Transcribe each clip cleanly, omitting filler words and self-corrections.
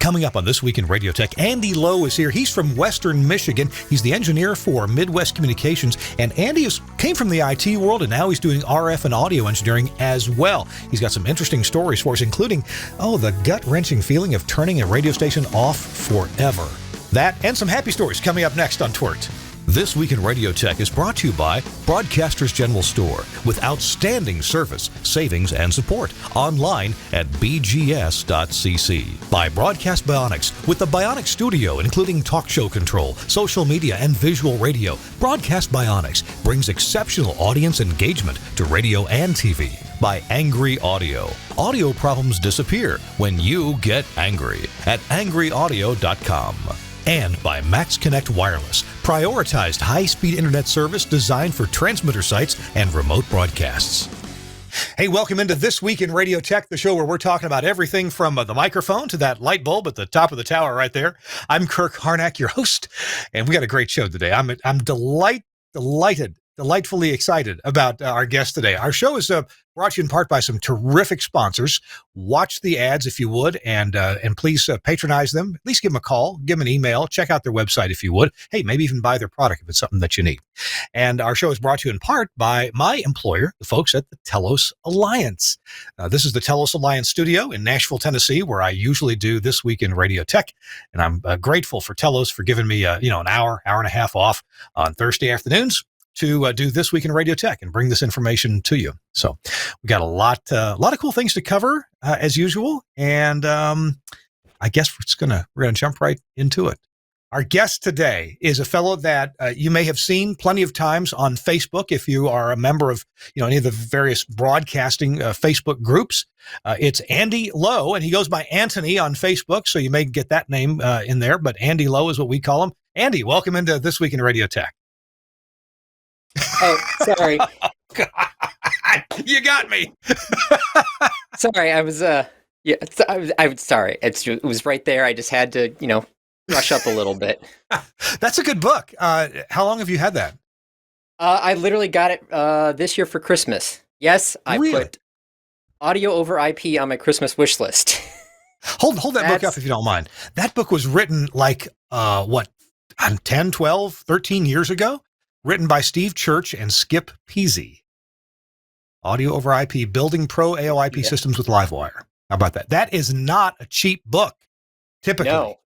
Coming up on This Week in Radio Tech, Andy Lowe is here. He's from Western Michigan. He's the engineer for Midwest Communications, and Andy came from the IT world, and now he's doing RF and audio engineering as well. He's got some interesting stories for us, including, the gut-wrenching feeling of turning a radio station off forever. That and some happy stories coming up next on TWiRT. This Week in Radio Tech is brought to you by Broadcasters General Store, with outstanding service, savings, and support. Online at bgs.cc. By Broadcast Bionics, with the Bionics Studio, including talk show control, social media, and visual radio. Broadcast Bionics brings exceptional audience engagement to radio and TV. By Angry Audio. Audio problems disappear when you get angry at angryaudio.com. And by Max Connect Wireless, prioritized high-speed internet service designed for transmitter sites and remote broadcasts. Hey, welcome into This Week in Radio Tech, the show where we're talking about everything from the microphone to that light bulb at the top of the tower right there. I'm Kirk Harnack, your host, and we got a great show today. I'm delightfully excited about our guest today. Our show is brought to you in part by some terrific sponsors. Watch the ads if you would, and please patronize them. At least give them a call, give them an email, check out their website if you would. Hey, maybe even buy their product if it's something that you need. And our show is brought to you in part by my employer, the folks at the Telos Alliance. This is the Telos Alliance studio in Nashville, Tennessee, where I usually do This Week in Radio Tech. And I'm grateful for Telos for giving me an hour and a half off on Thursday afternoons to do This Week in Radio Tech and bring this information to you. So we got a lot of cool things to cover as usual, and I guess we're gonna jump right into it. Our guest today is a fellow that you may have seen plenty of times on Facebook if you are a member of any of the various broadcasting Facebook groups. It's Andy Lowe, and he goes by Anthony on Facebook, so you may get that name in there. But Andy Lowe is what we call him. Andy, welcome into This Week in Radio Tech. Oh, sorry. Oh, God. You got me. Sorry, I was sorry. It was right there. I just had to, brush up a little bit. That's a good book. How long have you had that? I literally got it this year for Christmas. Yes, I put audio over IP on my Christmas wish list. Hold that book up if you don't mind. That book was written 10, 12, 13 years ago? Written by Steve Church and Skip Peasy. Audio over IP, Building Pro AOIP Systems with Livewire. How about that? That is not a cheap book, typically. No.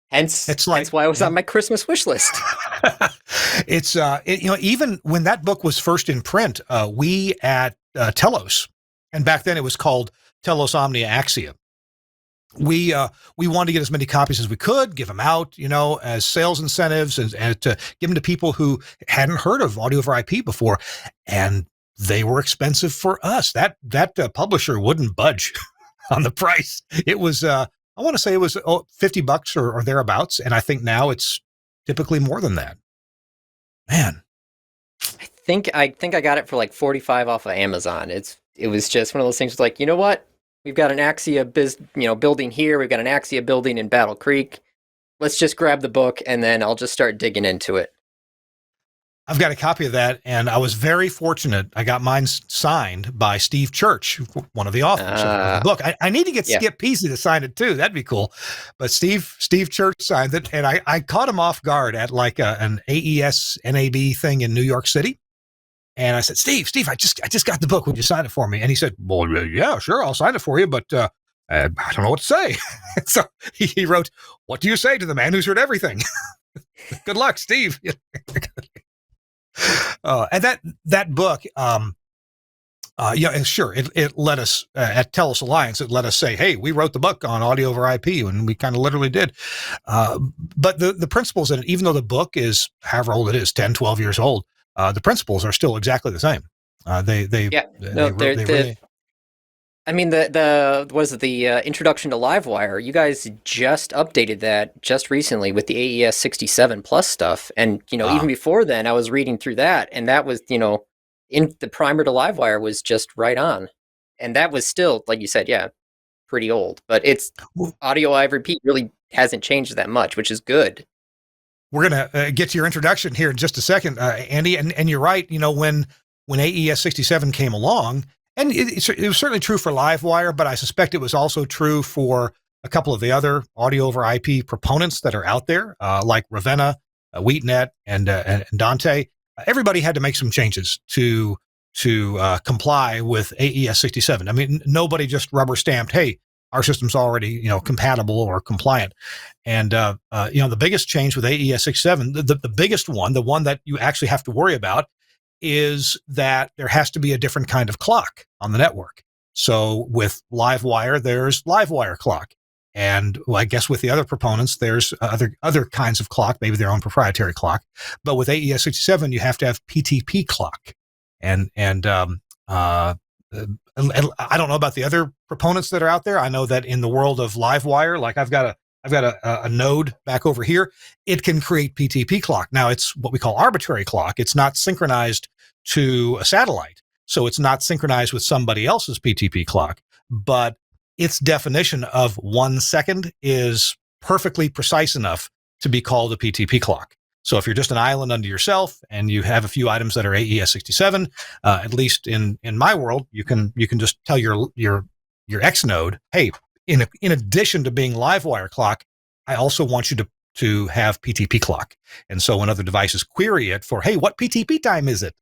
Hence why it was on my Christmas wish list. It's, even when that book was first in print, we at Telos, and back then it was called Telos Omnia Axia, we wanted to get as many copies as we could, give them out, as sales incentives and to give them to people who hadn't heard of audio over IP before. And they were expensive for us. That publisher wouldn't budge on the price. It was, I want to say it was $50 or thereabouts. And I think now it's typically more than that. Man. I think I got it for like $45 off of Amazon. It was just one of those things like, you know what? We've got an Axia building here. We've got an Axia building in Battle Creek. Let's just grab the book, and then I'll just start digging into it. I've got a copy of that, and I was very fortunate. I got mine signed by Steve Church, one of the authors of the book. I need to get Skip Peasy to sign it too. That'd be cool. But Steve Church signed it, and I caught him off guard at an AES NAB thing in New York City. And I said, Steve, I just got the book. Would you sign it for me? And he said, well, yeah, sure, I'll sign it for you, but I don't know what to say. So he wrote, what do you say to the man who's heard everything? Good luck, Steve. And that book, sure, it let us, at Telos Alliance, it let us say, hey, we wrote the book on audio over IP, and we kind of literally did. But the principles in it, even though the book is however old it is, 10, 12 years old, the principles are still exactly the same. The introduction to Livewire, you guys just updated that just recently with the AES 67 plus stuff. And, even before then, I was reading through that, and that was, in the primer to Livewire was just right on. And that was still, like you said, pretty old. But it's audio IVP really hasn't changed that much, which is good. We're going to get to your introduction here in just a second, Andy. And you're right. When AES 67 came along, and it was certainly true for Livewire, but I suspect it was also true for a couple of the other audio over IP proponents that are out there, like Ravenna, Wheatnet, and Dante. Everybody had to make some changes to comply with AES 67. I mean, nobody just rubber stamped, hey, our system's already, compatible or compliant. And, the biggest change with AES 67, the biggest one, the one that you actually have to worry about, is that there has to be a different kind of clock on the network. So with Livewire, there's Livewire clock. And I guess with the other proponents, there's other kinds of clock, maybe their own proprietary clock. But with AES 67, you have to have PTP clock. And I don't know about the other proponents that are out there. I know that in the world of Livewire, like I've got a node back over here. It can create PTP clock. Now it's what we call arbitrary clock. It's not synchronized to a satellite. So it's not synchronized with somebody else's PTP clock, but its definition of 1 second is perfectly precise enough to be called a PTP clock. So if you're just an island unto yourself and you have a few items that are AES 67, at least in my world, you can just tell your X node, hey, in addition to being Livewire clock, I also want you to have PTP clock. And so when other devices query it for, hey, what PTP time is it?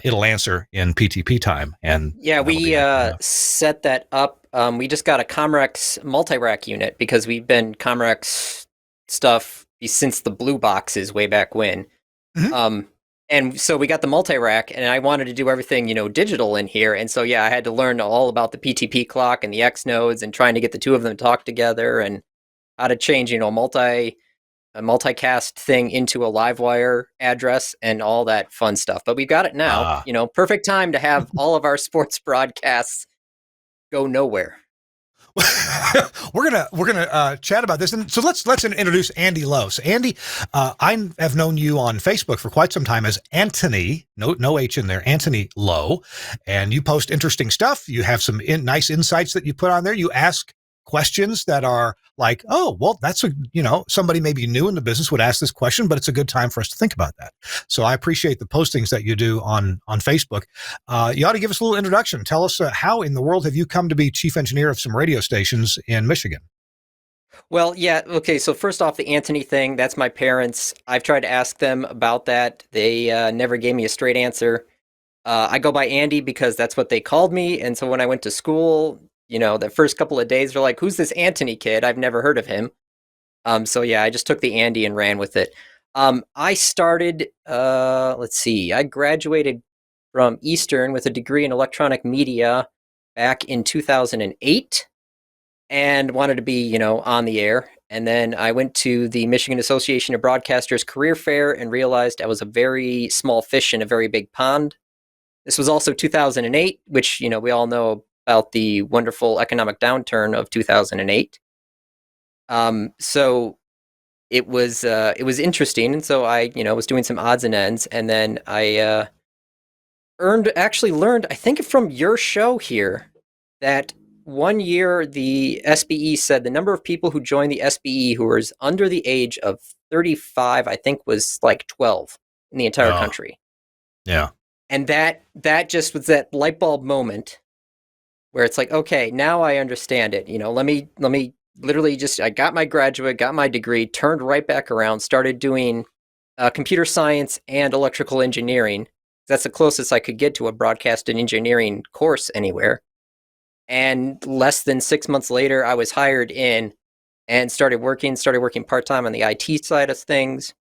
It'll answer in PTP time. And yeah, we set that up. We just got a Comrex multi-rack unit because we've been Comrex stuff since the blue boxes way back when. Mm-hmm. And so we got the multi-rack, and I wanted to do everything, digital in here. And so, yeah, I had to learn all about the PTP clock and the X nodes and trying to get the two of them to talk together and how to change, a multicast thing into a Livewire address and all that fun stuff. But we've got it now, perfect time to have all of our sports broadcasts go nowhere. We're gonna chat about this, and so let's introduce Andy Lowe. So Andy, I have known you on Facebook for quite some time as Anthony, no H in there, Anthony Lowe, and you post interesting stuff. You have some nice insights that you put on there. You ask questions that are like, oh, well, that's somebody maybe new in the business would ask this question, but it's a good time for us to think about that. So I appreciate the postings that you do on Facebook. You ought to give us a little introduction. Tell us how in the world have you come to be chief engineer of some radio stations in Michigan? Well, yeah. Okay. So first off, the Anthony thing, that's my parents. I've tried to ask them about that. They never gave me a straight answer. I go by Andy because that's what they called me. And so when I went to school, the first couple of days, they're like, who's this Anthony kid? I've never heard of him. So yeah, I just took the Andy and ran with it. I started, I graduated from Eastern with a degree in electronic media back in 2008 and wanted to be, on the air. And then I went to the Michigan Association of Broadcasters career fair and realized I was a very small fish in a very big pond. This was also 2008, which, we all know about the wonderful economic downturn of 2008. So it was interesting. And so I, was doing some odds and ends, and then I learned, I think from your show here, that one year the SBE said the number of people who joined the SBE who was under the age of 35, I think was like 12 in the entire country. Yeah. And that just was that light bulb moment where it's like, okay, now I understand it. Let me literally I got my graduate, got my degree, turned right back around, started doing computer science and electrical engineering. That's the closest I could get to a broadcast and engineering course anywhere. And less than 6 months later, I was hired in and started working part-time on the IT side of things.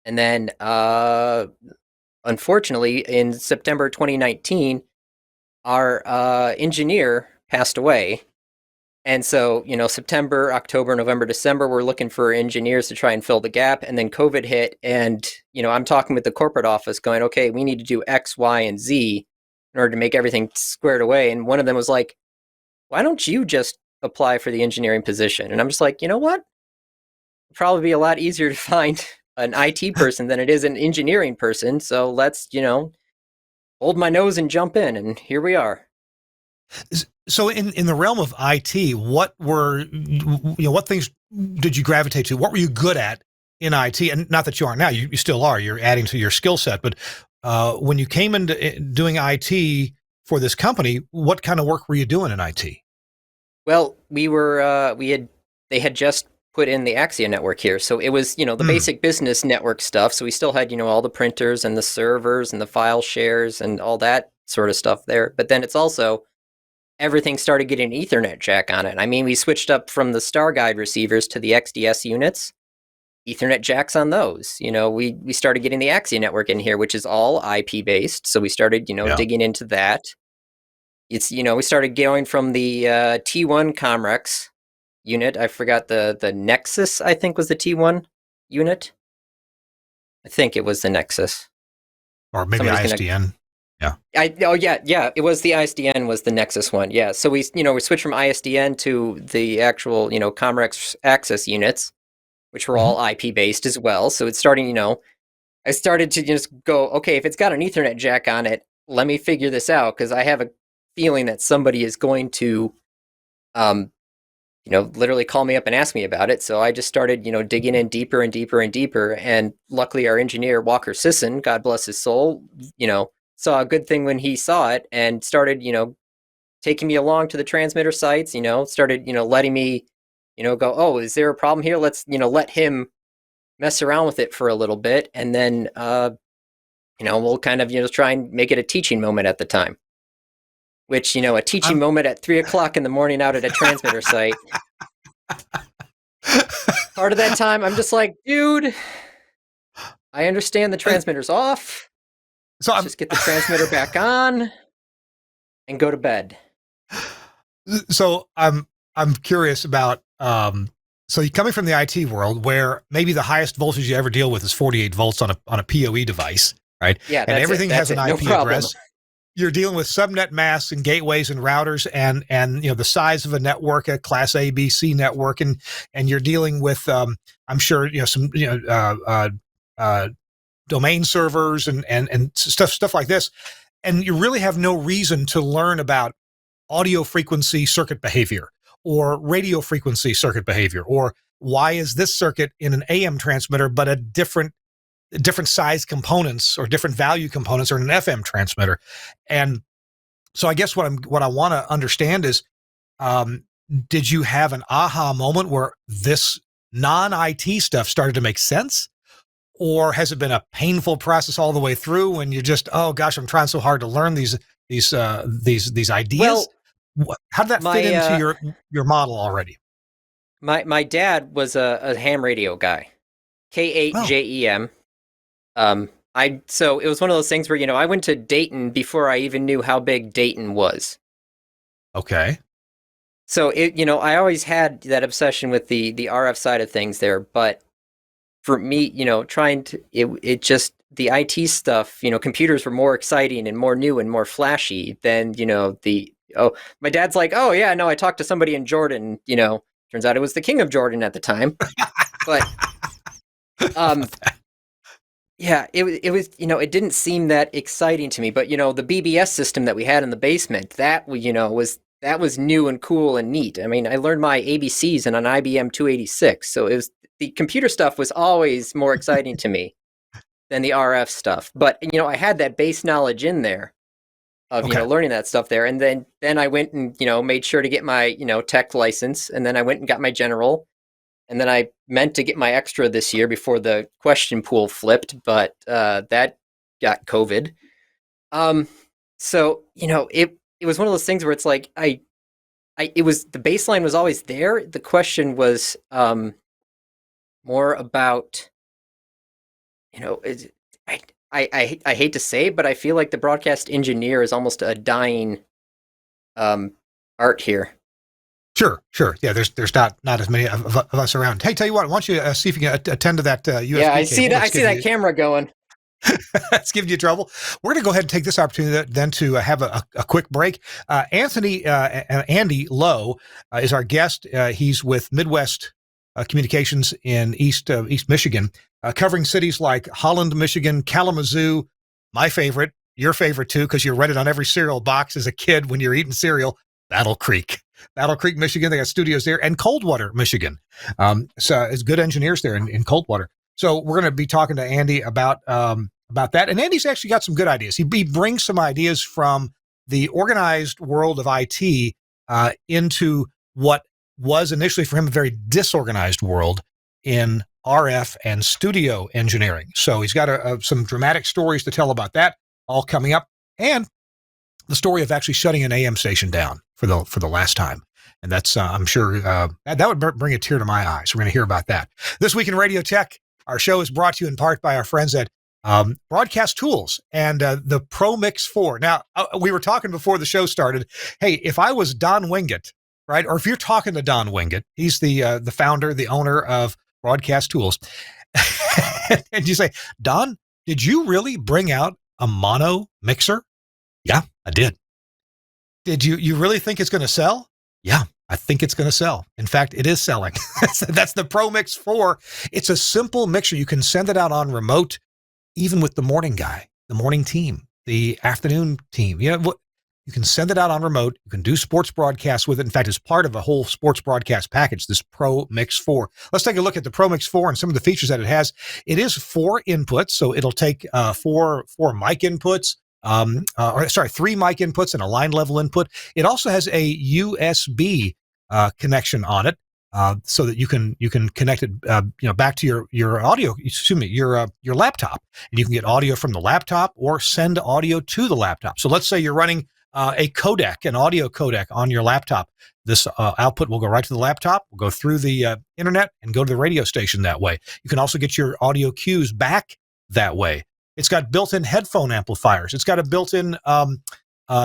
And then, unfortunately, in September 2019, our engineer passed away. And so, September, October, November, December, we're looking for engineers to try and fill the gap. And then COVID hit. And, I'm talking with the corporate office going, okay, we need to do X, Y, and Z in order to make everything squared away. And one of them was like, why don't you just apply for the engineering position? And I'm just like, you know what? It'd probably be a lot easier to find an IT person than it is an engineering person. So let's, hold my nose and jump in, and here we are. So in the realm of IT, what things did you gravitate to? What were you good at in IT? And not that you aren't now, you still are, you're adding to your skill set, but when you came into doing IT for this company, what kind of work were you doing in IT? Well, they had just put in the Axia network here. So it was, the Hmm. basic business network stuff. So we still had, all the printers and the servers and the file shares and all that sort of stuff there. But then it's also everything started getting an Ethernet jack on it. I mean, we switched up from the StarGuide receivers to the XDS units, Ethernet jacks on those. We started getting the Axia network in here, which is all IP based. So we started, Yeah. digging into that. It's, we started going from the T1 Comrex unit. I forgot the Nexus, I think was the T1 unit. I think it was the Nexus. Or maybe Somebody's gonna. ISDN. Yeah. Yeah. It was the ISDN was the Nexus one. Yeah. So we switched from ISDN to the actual Comrex access units, which were Hmm. all IP based as well. So it's starting. I started to just go, okay, if it's got an Ethernet jack on it, let me figure this out because I have a feeling that somebody is going to um, literally call me up and ask me about it. So I just started, digging in deeper and deeper and deeper. And luckily, our engineer, Walker Sisson, God bless his soul, saw a good thing when he saw it and started, taking me along to the transmitter sites, started, letting me, go, oh, is there a problem here? Let's, let him mess around with it for a little bit. And then, we'll kind of, try and make it a teaching moment at the time. Which, a teaching I'm moment at 3 o'clock in the morning out at a transmitter site. Part of that time, I'm just like, dude, I understand the transmitter's off. so Let's I'm just get the transmitter back on and go to bed. so I'm curious about so you're coming from the IT world where maybe the highest voltage you ever deal with is 48 volts on a PoE device, right? Yeah, And that's it. everything That's has an it. No IP problem. address. You're dealing with subnet masks and gateways and routers and the size of a network, a class A, B, C network, and you're dealing with I'm sure some domain servers and stuff like this, and you really have no reason to learn about audio frequency circuit behavior or radio frequency circuit behavior or why is this circuit in an AM transmitter but a different size components or different value components or in an FM transmitter. And so I guess what I want to understand is, um, did you have an aha moment where this non-IT stuff started to make sense? Or has it been a painful process all the way through and you're just, oh gosh, I'm trying so hard to learn these ideas? Well, How did that fit my into uh, your model already? my dad was a ham radio guy, Oh, K8JEM. So it was one of those things where I went to Dayton before I even knew how big Dayton was. okay. So I always had that obsession with the RF side of things there, but for me, trying to it just the IT stuff, computers were more exciting and more new and more flashy than, the my dad's like, "Oh yeah, no, I talked to somebody in Jordan, turns out it was the king of Jordan at the time." But um yeah, it was, it didn't seem that exciting to me, but the BBS system that we had in the basement, that was new and cool and neat. I mean, I learned my ABCs in an IBM 286, so it was the computer stuff was always more exciting to me than the RF stuff. But I had that base knowledge in there of Okay. learning that stuff there, and then I went and made sure to get my tech license, and then I went and got my general, and then I meant to get my extra this year before the question pool flipped, but that got COVID. Um, so it was one of those things where it's like it was the baseline was always there. The question was more about it, I hate to say, but I feel like the broadcast engineer is almost a dying um, art here. Sure. Yeah, there's not as many of us around. Hey, tell you what, why don't you see if you can attend to that Yeah, I USB see cable that. I that's see giving that you camera going. that's giving you trouble. We're going to go ahead and take this opportunity then to have a quick break. Andy Lowe is our guest. He's with Midwest Communications in East Michigan, covering cities like Holland, Michigan, Kalamazoo, my favorite, your favorite too, because you read it on every cereal box as a kid when you're eating cereal. Battle Creek, Michigan. They got studios there, and Coldwater, Michigan. So it's good engineers there in Coldwater. So we're going to be talking to Andy about that. And Andy's actually got some good ideas. He brings some ideas from the organized world of IT into what was initially for him a very disorganized world in RF and studio engineering. So he's got some dramatic stories to tell about that, all coming up, and the story of actually shutting an AM station down for the last time. And that's, I'm sure, that would bring a tear to my eyes. We're going to hear about that. This Week in Radio Tech, our show is brought to you in part by our friends at Broadcast Tools and the ProMix 4. Now, we were talking before the show started, hey, if I was Don Wingett, right, or if you're talking to Don Wingett, he's the founder, the owner of Broadcast Tools, and you say, Don, did you really bring out a mono mixer? Yeah, I did. Did you really think it's going to sell? Yeah, I think it's going to sell. In fact, it is selling. That's the ProMix 4. It's a simple mixer. You can send it out on remote, even with the morning guy, the morning team, the afternoon team. You know, you can send it out on remote. You can do sports broadcasts with it. In fact, it's part of a whole sports broadcast package, this ProMix 4. Let's take a look at the ProMix 4 and some of the features that it has. It is 4 inputs, so it'll take four mic inputs. 3 mic inputs and a line level input. It also has a USB connection on it, so that you can connect it, back to your audio. Your laptop, and you can get audio from the laptop or send audio to the laptop. So let's say you're running a codec, an audio codec on your laptop. This output will go right to the laptop, will go through the internet, and go to the radio station that way. You can also get your audio cues back that way. It's got built-in headphone amplifiers. It's got a built-in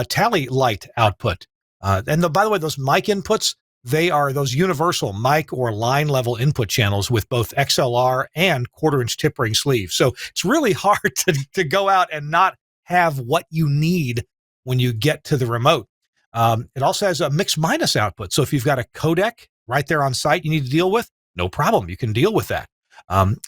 tally light output. And by the way, those mic inputs, they are those universal mic or line level input channels with both XLR and 1/4-inch tip ring sleeves. So it's really hard to go out and not have what you need when you get to the remote. It also has a mix minus output. So if you've got a codec right there on site you need to deal with, no problem. You can deal with that.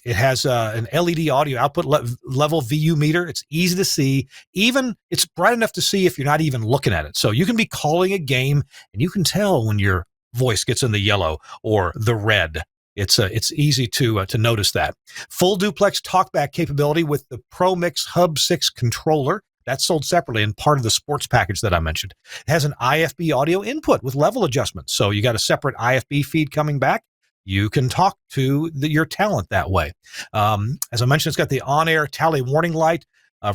It has an LED audio output level VU meter. It's easy to see. Even it's bright enough to see if you're not even looking at it. So you can be calling a game and you can tell when your voice gets in the yellow or the red. It's easy to notice that. Full duplex talkback capability with the ProMix Hub 6 controller. That's sold separately and part of the sports package that I mentioned. It has an IFB audio input with level adjustments. So you got a separate IFB feed coming back. You can talk to your talent that way. As I mentioned, it's got the on-air tally warning light,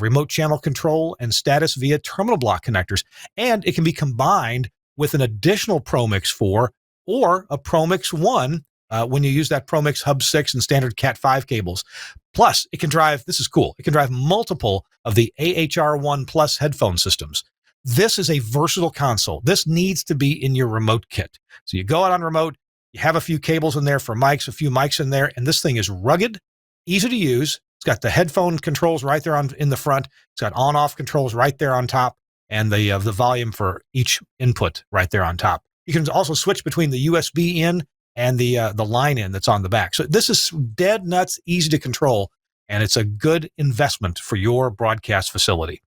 remote channel control, and status via terminal block connectors. And it can be combined with an additional ProMix 4 or a ProMix 1 when you use that ProMix Hub 6 and standard Cat 5 cables. Plus, it can drive, this is cool, it can drive multiple of the AHR1 Plus headphone systems. This is a versatile console. This needs to be in your remote kit. So you go out on remote, you have a few cables in there for mics, a few mics in there, and this thing is rugged, easy to use. It's got the headphone controls right there in the front. It's got on-off controls right there on top, and the volume for each input right there on top. You can also switch between the USB in and the line in that's on the back. So this is dead nuts, easy to control, and it's a good investment for your broadcast facility.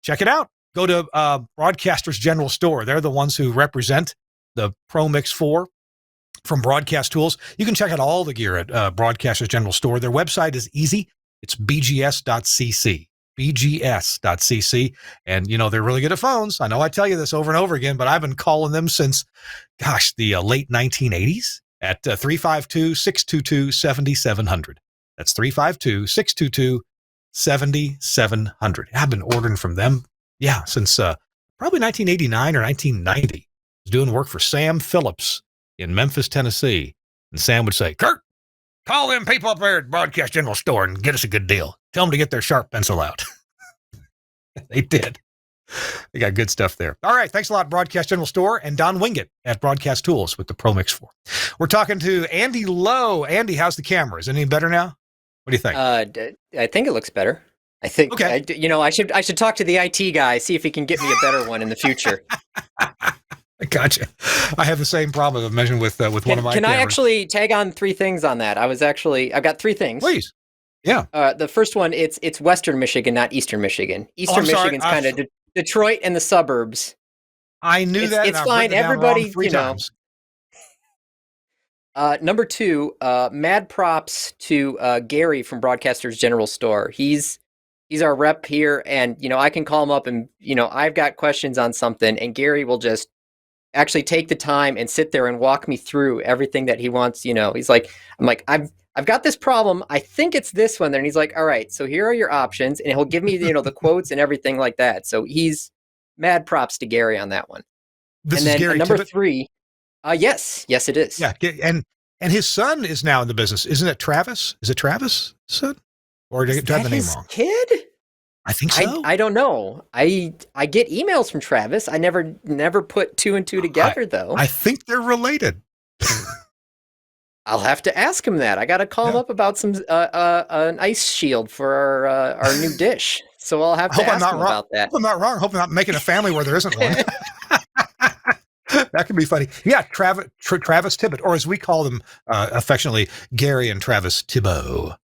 Check it out. Go to Broadcasters General Store. They're the ones who represent the ProMix 4. From Broadcast Tools. You can check out all the gear at Broadcasters General Store. Their website is easy. It's bgs.cc. bgs.cc. And, they're really good at phones. I know I tell you this over and over again, but I've been calling them since, the late 1980s at 352-622-7700. That's 352-622-7700. I've been ordering from them, since probably 1989 or 1990. I was doing work for Sam Phillips in Memphis, Tennessee. And Sam would say, Kurt, call them people up there at Broadcast General Store and get us a good deal. Tell them to get their sharp pencil out. They did. They got good stuff there. All right. Thanks a lot, Broadcast General Store and Don Wingett at Broadcast Tools with the ProMix 4. We're talking to Andy Lowe. Andy, how's the camera? Is it any better now? What do you think? I think it looks better. I think, okay. I should talk to the IT guy, see if he can get me a better one in the future. I gotcha. I have the same problem I mentioned with one of my Can cameras. I actually tag on 3 things on that? I've got 3 things. Please. Yeah. The first one, it's Western Michigan, not Eastern Michigan. Eastern Michigan's kind of Detroit and the suburbs. I knew that. It's fine. Everybody, 3 times. Number 2, mad props to Gary from Broadcasters General Store. He's our rep here, and I can call him up and I've got questions on something, and Gary will just actually take the time and sit there and walk me through everything that he wants. He's like, I'm like, I've got this problem. I think it's this one. And he's like, all right, so here are your options, and he'll give me the quotes and everything like that. So he's mad props to Gary on that one. This and is then Gary number Tibbett? 3. Yes, it is. Yeah, and his son is now in the business, isn't it? Travis? Is it Travis' son? Or did I have the name wrong? Kid? I think so. I don't know. I get emails from Travis. I never put 2 and 2 together though. I think they're related. I'll have to ask him that. I got to call him up about some an ice shield for our new dish. So I'll have to ask him about that. I hope I'm not wrong. I hope I'm not making a family where there isn't one. That could be funny. Yeah, Travis Tibbett, or as we call them affectionately, Gary and Travis Thibault.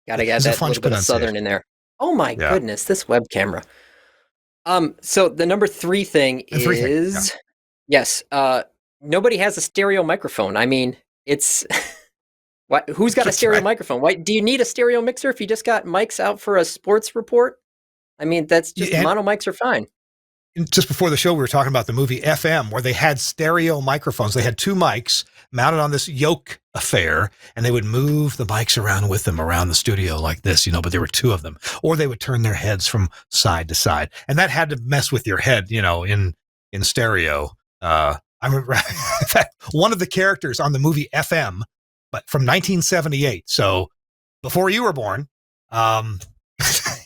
Gotta get that little bit of Southern in there. Oh my goodness, this web camera. So the number 3 thing is yes. Nobody has a stereo microphone. I mean, it's who's got a stereo microphone? Why do you need a stereo mixer if you just got mics out for a sports report? I mean, that's just mono mics are fine. Just before the show, we were talking about the movie FM, where they had stereo microphones. They had 2 mics mounted on this yoke affair, and they would move the mics around with them around the studio like this, but there were 2 of them. Or they would turn their heads from side to side. And that had to mess with your head, in stereo. I remember one of the characters on the movie FM, but from 1978. So before you were born,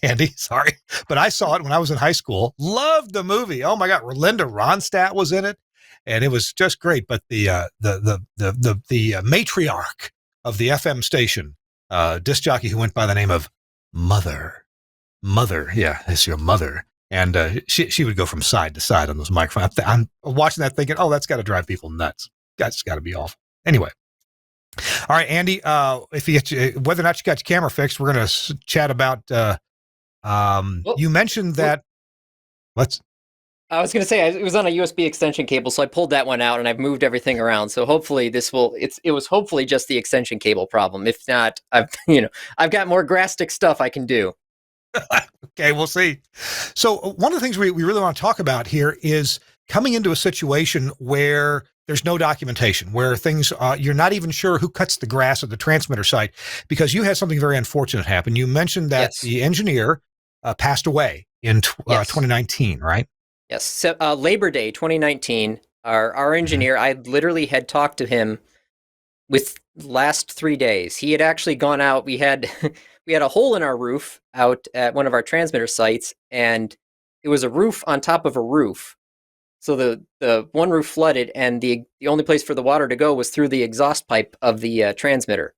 Andy, sorry, but I saw it when I was in high school. Loved the movie. Oh my God, Linda Ronstadt was in it, and it was just great. But the matriarch of the FM station, disc jockey who went by the name of Mother, yeah, it's your mother, and she would go from side to side on those microphones. I'm watching that thinking, oh, that's got to drive people nuts. That's got to be awful. Anyway. All right, Andy, if whether or not you got your camera fixed, we're going to chat about, you mentioned that, I was going to say, it was on a USB extension cable, so I pulled that one out and I've moved everything around. So hopefully it was hopefully just the extension cable problem. If not, I've got more drastic stuff I can do. Okay, we'll see. So one of the things we really want to talk about here is coming into a situation where there's no documentation, where things, you're not even sure who cuts the grass at the transmitter site, because you had something very unfortunate happen. You mentioned that the engineer passed away in 2019, right? Yes. So, Labor Day 2019, our engineer, I literally had talked to him with last 3 days. He had actually gone out. We had a hole in our roof out at one of our transmitter sites, and it was a roof on top of a roof. So the one roof flooded, and the only place for the water to go was through the exhaust pipe of the transmitter.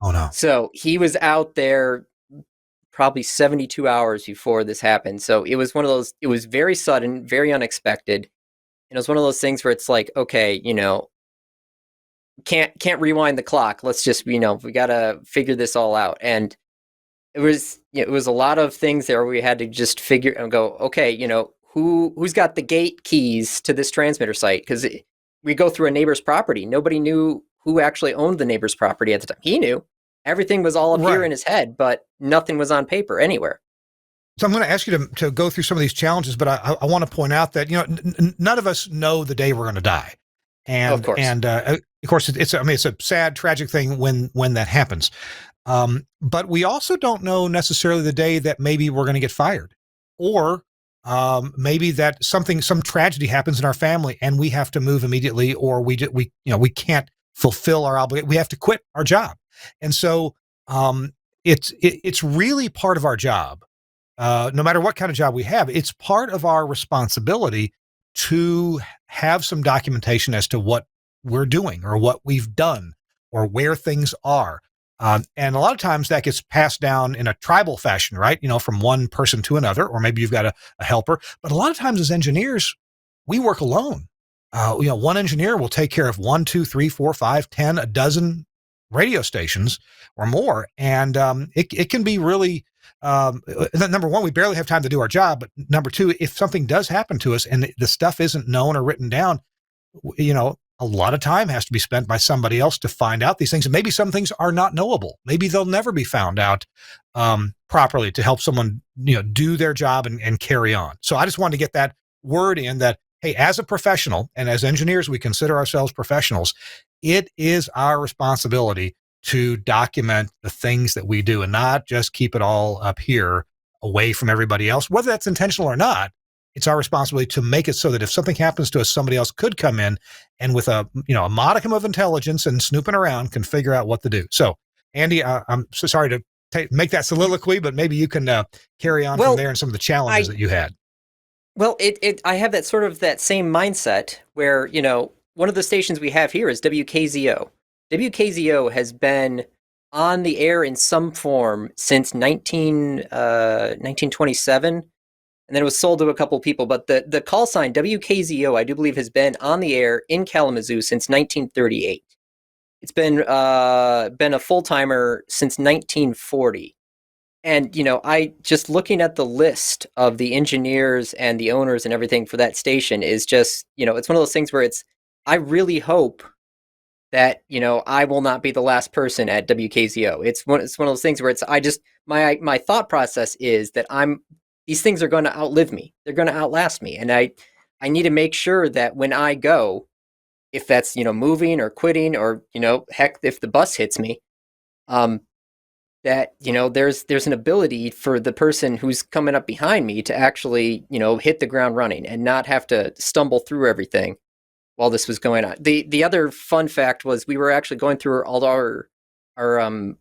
Oh no! So he was out there probably 72 hours before this happened. So it was one of those. It was very sudden, very unexpected, and it was one of those things where it's like, okay, can't rewind the clock. Let's just, we gotta figure this all out. And it was a lot of things there we had to just figure and go, okay, who's got the gate keys to this transmitter site? Because we go through a neighbor's property. Nobody knew who actually owned the neighbor's property at the time. He knew. Everything was all up here in his head, but nothing was on paper anywhere. So I'm going to ask you to go through some of these challenges, but I want to point out that, none of us know the day we're going to die. And, of course, it's a sad, tragic thing when that happens. But we also don't know necessarily the day that maybe we're going to get fired, or maybe that some tragedy happens in our family and we have to move immediately, or we can't fulfill our obligation. We have to quit our job. And so, it's really part of our job. No matter what kind of job we have, it's part of our responsibility to have some documentation as to what we're doing or what we've done or where things are. And a lot of times that gets passed down in a tribal fashion, right? From one person to another, or maybe you've got a helper. But a lot of times as engineers, we work alone. One engineer will take care of 1, 2, 3, 4, 5, 10, a dozen radio stations or more. And it can be really, number one, we barely have time to do our job. But number two, if something does happen to us and the stuff isn't known or written down, a lot of time has to be spent by somebody else to find out these things. And maybe some things are not knowable. Maybe they'll never be found out properly to help someone, do their job and carry on. So I just wanted to get that word in that, hey, as a professional and as engineers, we consider ourselves professionals. It is our responsibility to document the things that we do and not just keep it all up here away from everybody else, whether that's intentional or not. It's our responsibility to make it so that if something happens to us, somebody else could come in and with a modicum of intelligence and snooping around can figure out what to do. So, Andy, I'm so sorry to make that soliloquy, but maybe you can carry on from there and some of the challenges that you had. Well, I have that sort of that same mindset where, one of the stations we have here is WKZO. WKZO has been on the air in some form since 1927, and then it was sold to a couple people. But the call sign WKZO, I do believe, has been on the air in Kalamazoo since 1938. It's been a full-timer since 1940. And, I just looking at the list of the engineers and the owners and everything for that station is just, it's one of those things where I really hope that, I will not be the last person at WKZO. It's one of those things where my thought process is that these things are going to outlive me. They're going to outlast me. And I need to make sure that when I go, if that's, moving or quitting or, heck, if the bus hits me, that, there's an ability for the person who's coming up behind me to actually, hit the ground running and not have to stumble through everything while this was going on. The other fun fact was we were actually going through all our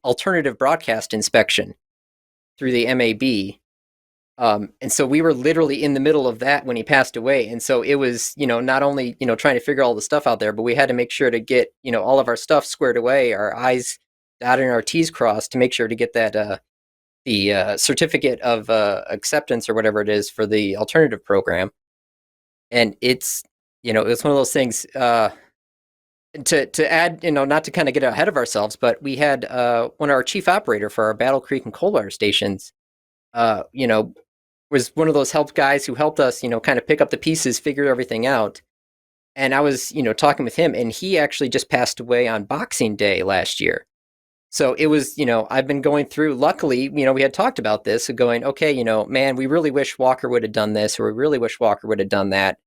alternative broadcast inspection through the MAB. And so we were literally in the middle of that when he passed away. And so it was, not only, trying to figure all the stuff out there, but we had to make sure to get, all of our stuff squared away, our I's dotted and our T's crossed to make sure to get that, the certificate of acceptance or whatever it is for the alternative program. And it's, it's one of those things, to add, not to kind of get ahead of ourselves, but we had one of our chief operator for our Battle Creek and Coldwater stations, was one of those help guys who helped us, kind of pick up the pieces, figure everything out. And I was, talking with him, and he actually just passed away on Boxing Day last year. So it was, I've been going through, luckily, we had talked about this, going, okay, man, we really wish Walker would have done this, or we really wish Walker would have done that.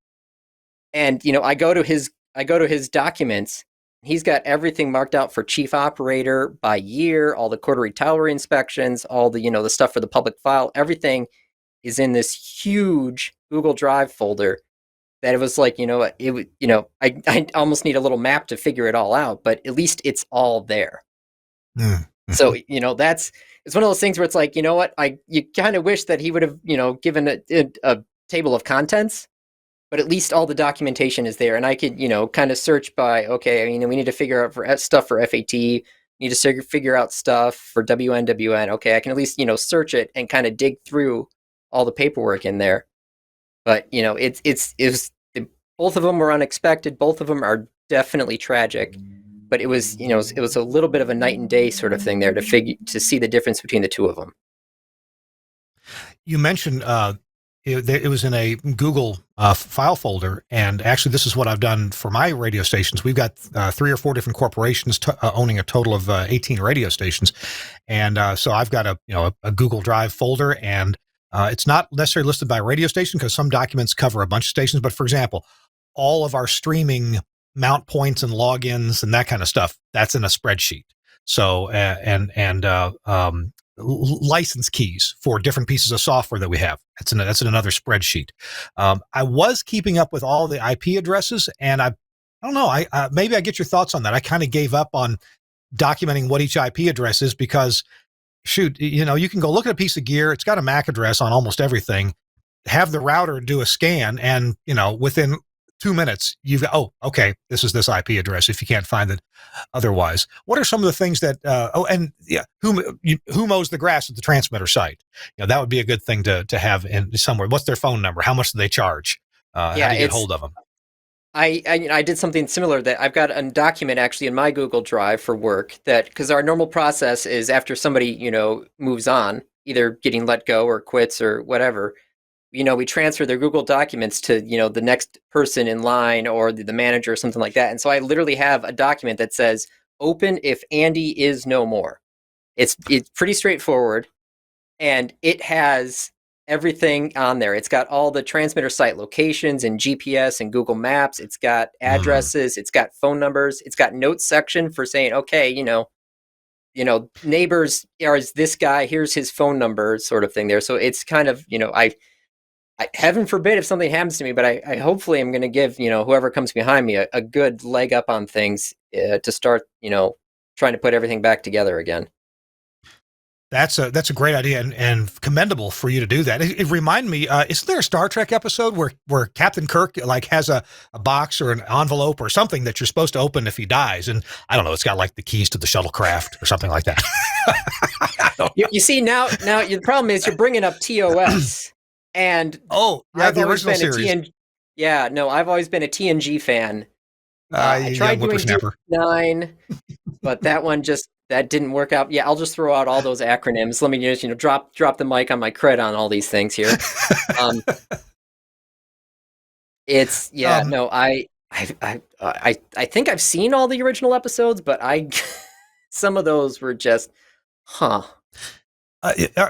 And, I go to his documents. He's got everything marked out for chief operator by year, all the quarterly tower inspections, all the, the stuff for the public file, everything is in this huge Google Drive folder that it was like, I almost need a little map to figure it all out, but at least it's all there. Mm-hmm. So, it's one of those things where it's like, you kind of wish that he would have, given a table of contents, but at least all the documentation is there. And I could, kind of search by, okay, we need to figure out stuff for FAT, need to figure out stuff for WNWN. Okay, I can at least, search it and kind of dig through all the paperwork in there. But, both of them were unexpected. Both of them are definitely tragic. But it was, it was a little bit of a night and day sort of thing there to see the difference between the two of them. You mentioned it was in a Google file folder, and actually this is what I've done for my radio stations. We've got 3 or 4 different corporations owning a total of 18 radio stations, and so I've got a Google Drive folder, and it's not necessarily listed by radio station because some documents cover a bunch of stations. But for example, all of our streaming mount points and logins and that kind of stuff, that's in a spreadsheet. So license keys for different pieces of software that we have, that's in another spreadsheet. I was keeping up with all the IP addresses, and I don't know, maybe I get your thoughts on that. I kind of gave up on documenting what each IP address is because, shoot, you can go look at a piece of gear, it's got a MAC address on almost everything, have the router do a scan, and within 2 minutes, you've got, oh, okay, this is this IP address if you can't find it otherwise. What are some of the things that, who mows the grass at the transmitter site? That would be a good thing to have in somewhere. What's their phone number? How much do they charge? How do you get hold of them? I did something similar that I've got a document actually in my Google Drive for work that, because our normal process is after somebody, moves on, either getting let go or quits or whatever, we transfer their Google documents to, the next person in line or the manager or something like that. And so I literally have a document that says, open if Andy is no more. It's pretty straightforward. And it has everything on there. It's got all the transmitter site locations and GPS and Google Maps. It's got addresses. It's got phone numbers. It's got notes section for saying, okay, neighbors is this guy. Here's his phone number, sort of thing there. So it's kind of, I heaven forbid if something happens to me, but I hopefully I'm going to give, whoever comes behind me a good leg up on things to start, trying to put everything back together again. That's a great idea and commendable for you to do that. It reminded me, isn't there a Star Trek episode where Captain Kirk like has a box or an envelope or something that you're supposed to open if he dies? And I don't know, it's got like the keys to the shuttlecraft or something like that. You see, now the problem is you're bringing up TOS. And the original series. I've always been a TNG fan. I tried doing 9, but that one that didn't work out. Yeah, I'll just throw out all those acronyms. Let me just drop the mic on my cred on all these things here. I think I've seen all the original episodes, but some of those were just,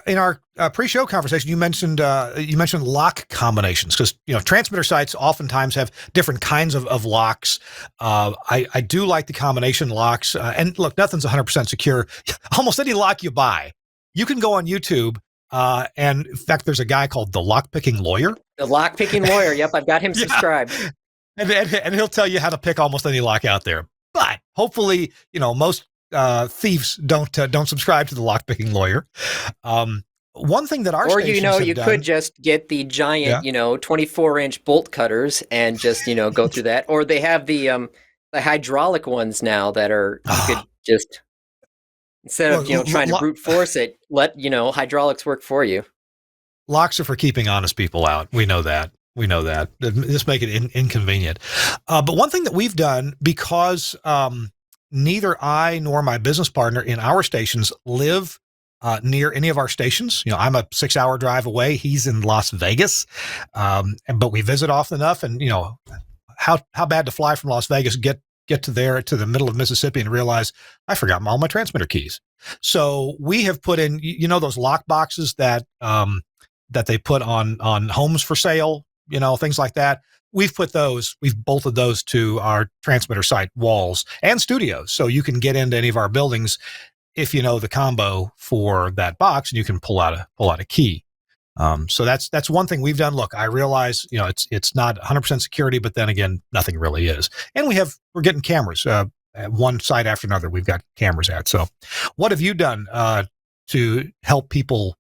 in our pre-show conversation, you mentioned lock combinations because transmitter sites oftentimes have different kinds of locks. I do like the combination locks, and look, nothing's 100% secure. Almost any lock you buy, you can go on YouTube, and in fact, there's a guy called the Lockpicking Lawyer. The Lockpicking Lawyer. Yep, I've got him subscribed, and he'll tell you how to pick almost any lock out there. But hopefully, most thieves don't subscribe to the Lockpicking Lawyer. One thing that our stations have done, could just get the giant 24-inch bolt cutters and just go through that, or they have the hydraulic ones now that are you could just, instead of trying to brute force it, let hydraulics work for you. Locks are for keeping honest people out. We know that. Just make it inconvenient. But one thing that we've done, because neither I nor my business partner in our stations live near any of our stations. I'm a 6-hour drive away. He's in Las Vegas. But we visit often enough, and how bad to fly from Las Vegas, get to the middle of Mississippi and realize I forgot all my transmitter keys. So we have put in, those lock boxes that they put on homes for sale, things like that. We've bolted those to our transmitter site walls and studios. So you can get into any of our buildings if you know the combo for that box, and you can pull out a key. So that's one thing we've done. Look, I realize, it's not 100% security, but then again, nothing really is. And we're getting cameras, at one site after another. We've got cameras at. So what have you done, to help people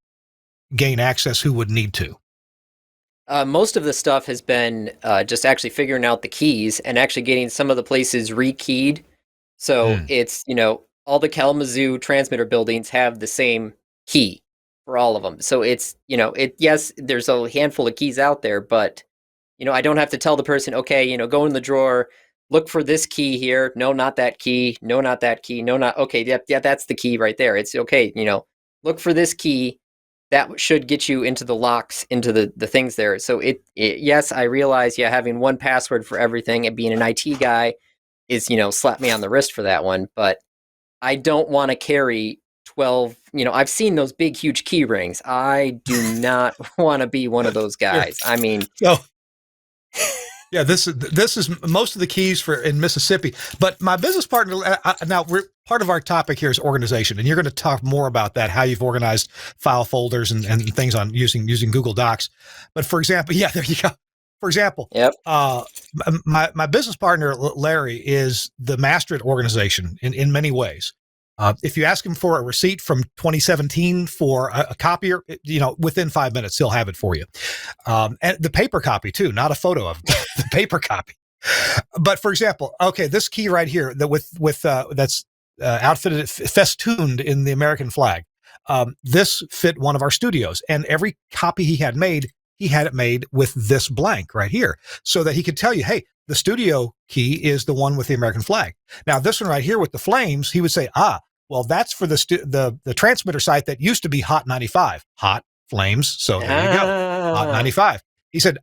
gain access who would need to? Most of the stuff has been just actually figuring out the keys and actually getting some of the places rekeyed. So it's, all the Kalamazoo transmitter buildings have the same key for all of them. So it's, yes, there's a handful of keys out there, but, I don't have to tell the person, okay, go in the drawer, look for this key here. No, not that key. No, not that key. No, not, okay. Yeah, that's the key right there. It's okay. Look for this key. That should get you into the locks, into the things there. So yes, I realize, having one password for everything and being an IT guy is, slap me on the wrist for that one. But I don't want to carry 12, I've seen those big, huge key rings. I do not want to be one of those guys. I mean, yeah, this is most of the keys in Mississippi. But my business partner, now part of our topic here is organization, and you're going to talk more about that, how you've organized file folders and things on using Google Docs. But for example, there you go. For example, yep. My business partner, Larry, is the master at organization in many ways. If you ask him for a receipt from 2017 for a copier, within 5 minutes, he'll have it for you. And the paper copy too, not a photo of the paper copy. But for example, okay, this key right here that's outfitted, festooned in the American flag. This fit one of our studios, and every copy he had it made with this blank right here, so that he could tell you, hey, the studio key is the one with the American flag. Now, this one right here with the flames, he would say, well, that's for the transmitter site that used to be Hot 95. Hot flames, so there you go, Hot 95. He said,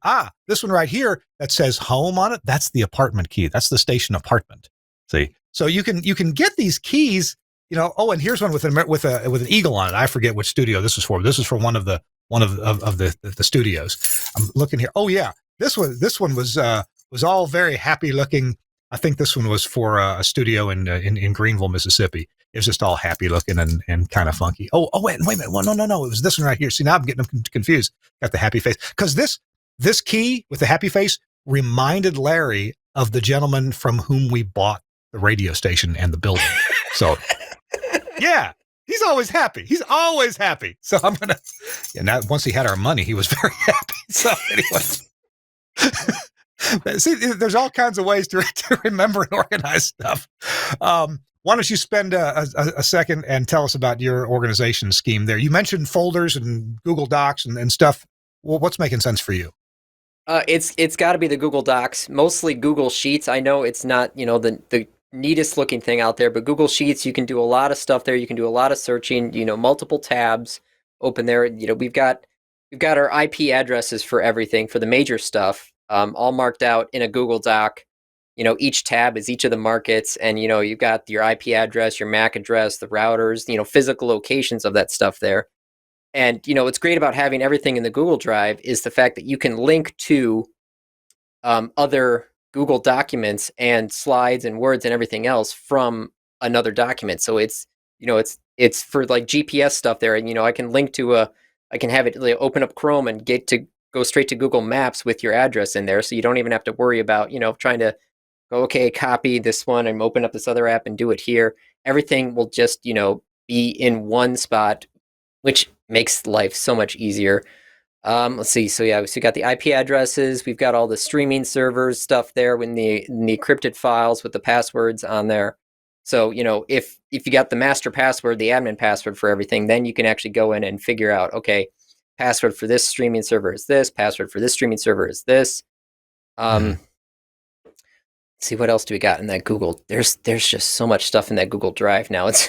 this one right here that says home on it, that's the apartment key. That's the station apartment. See, so you can get these keys. And here's one with an eagle on it. I forget which studio this is for. This is for one of the one of the studios. I'm looking here. Oh yeah, this one was all very happy looking. I think this one was for a studio in Greenville, Mississippi. It was just all happy looking and kind of funky. Oh wait a minute. Well, no. It was this one right here. See, now I'm getting them confused. Got the happy face because this key with the happy face reminded Larry of the gentleman from whom we bought the radio station and the building. So, yeah, he's always happy. He's always happy. So I'm gonna. And now, once he had our money, he was very happy. So anyway. See, there's all kinds of ways to remember and organize stuff. Why don't you spend a second and tell us about your organization scheme there? You mentioned folders and Google Docs and stuff. Well, what's making sense for you? It's got to be the Google Docs, mostly Google Sheets. I know it's not, the neatest looking thing out there, but Google Sheets, you can do a lot of stuff there. You can do a lot of searching, multiple tabs open there. We've got our IP addresses for everything, for the major stuff, all marked out in a Google Doc. Each tab is each of the markets, and you've got your IP address, your MAC address, the routers, physical locations of that stuff there. And what's great about having everything in the Google Drive is the fact that you can link to other Google documents and slides and words and everything else from another document. So it's for like GPS stuff there, and I can link to I can have it open up Chrome and go straight to Google Maps with your address in there, so you don't even have to worry about trying to go, okay, copy this one and open up this other app and do it here. Everything will just be in one spot, which makes life so much easier. Let's see. So yeah, we got the IP addresses. We've got all the streaming servers stuff there in the encrypted files with the passwords on there. So if you got the master password, the admin password for everything, then you can actually go in and figure out, okay, password for this streaming server is this. Password for this streaming server is this. See, what else do we got in that Google? There's just so much stuff in that Google Drive now. It's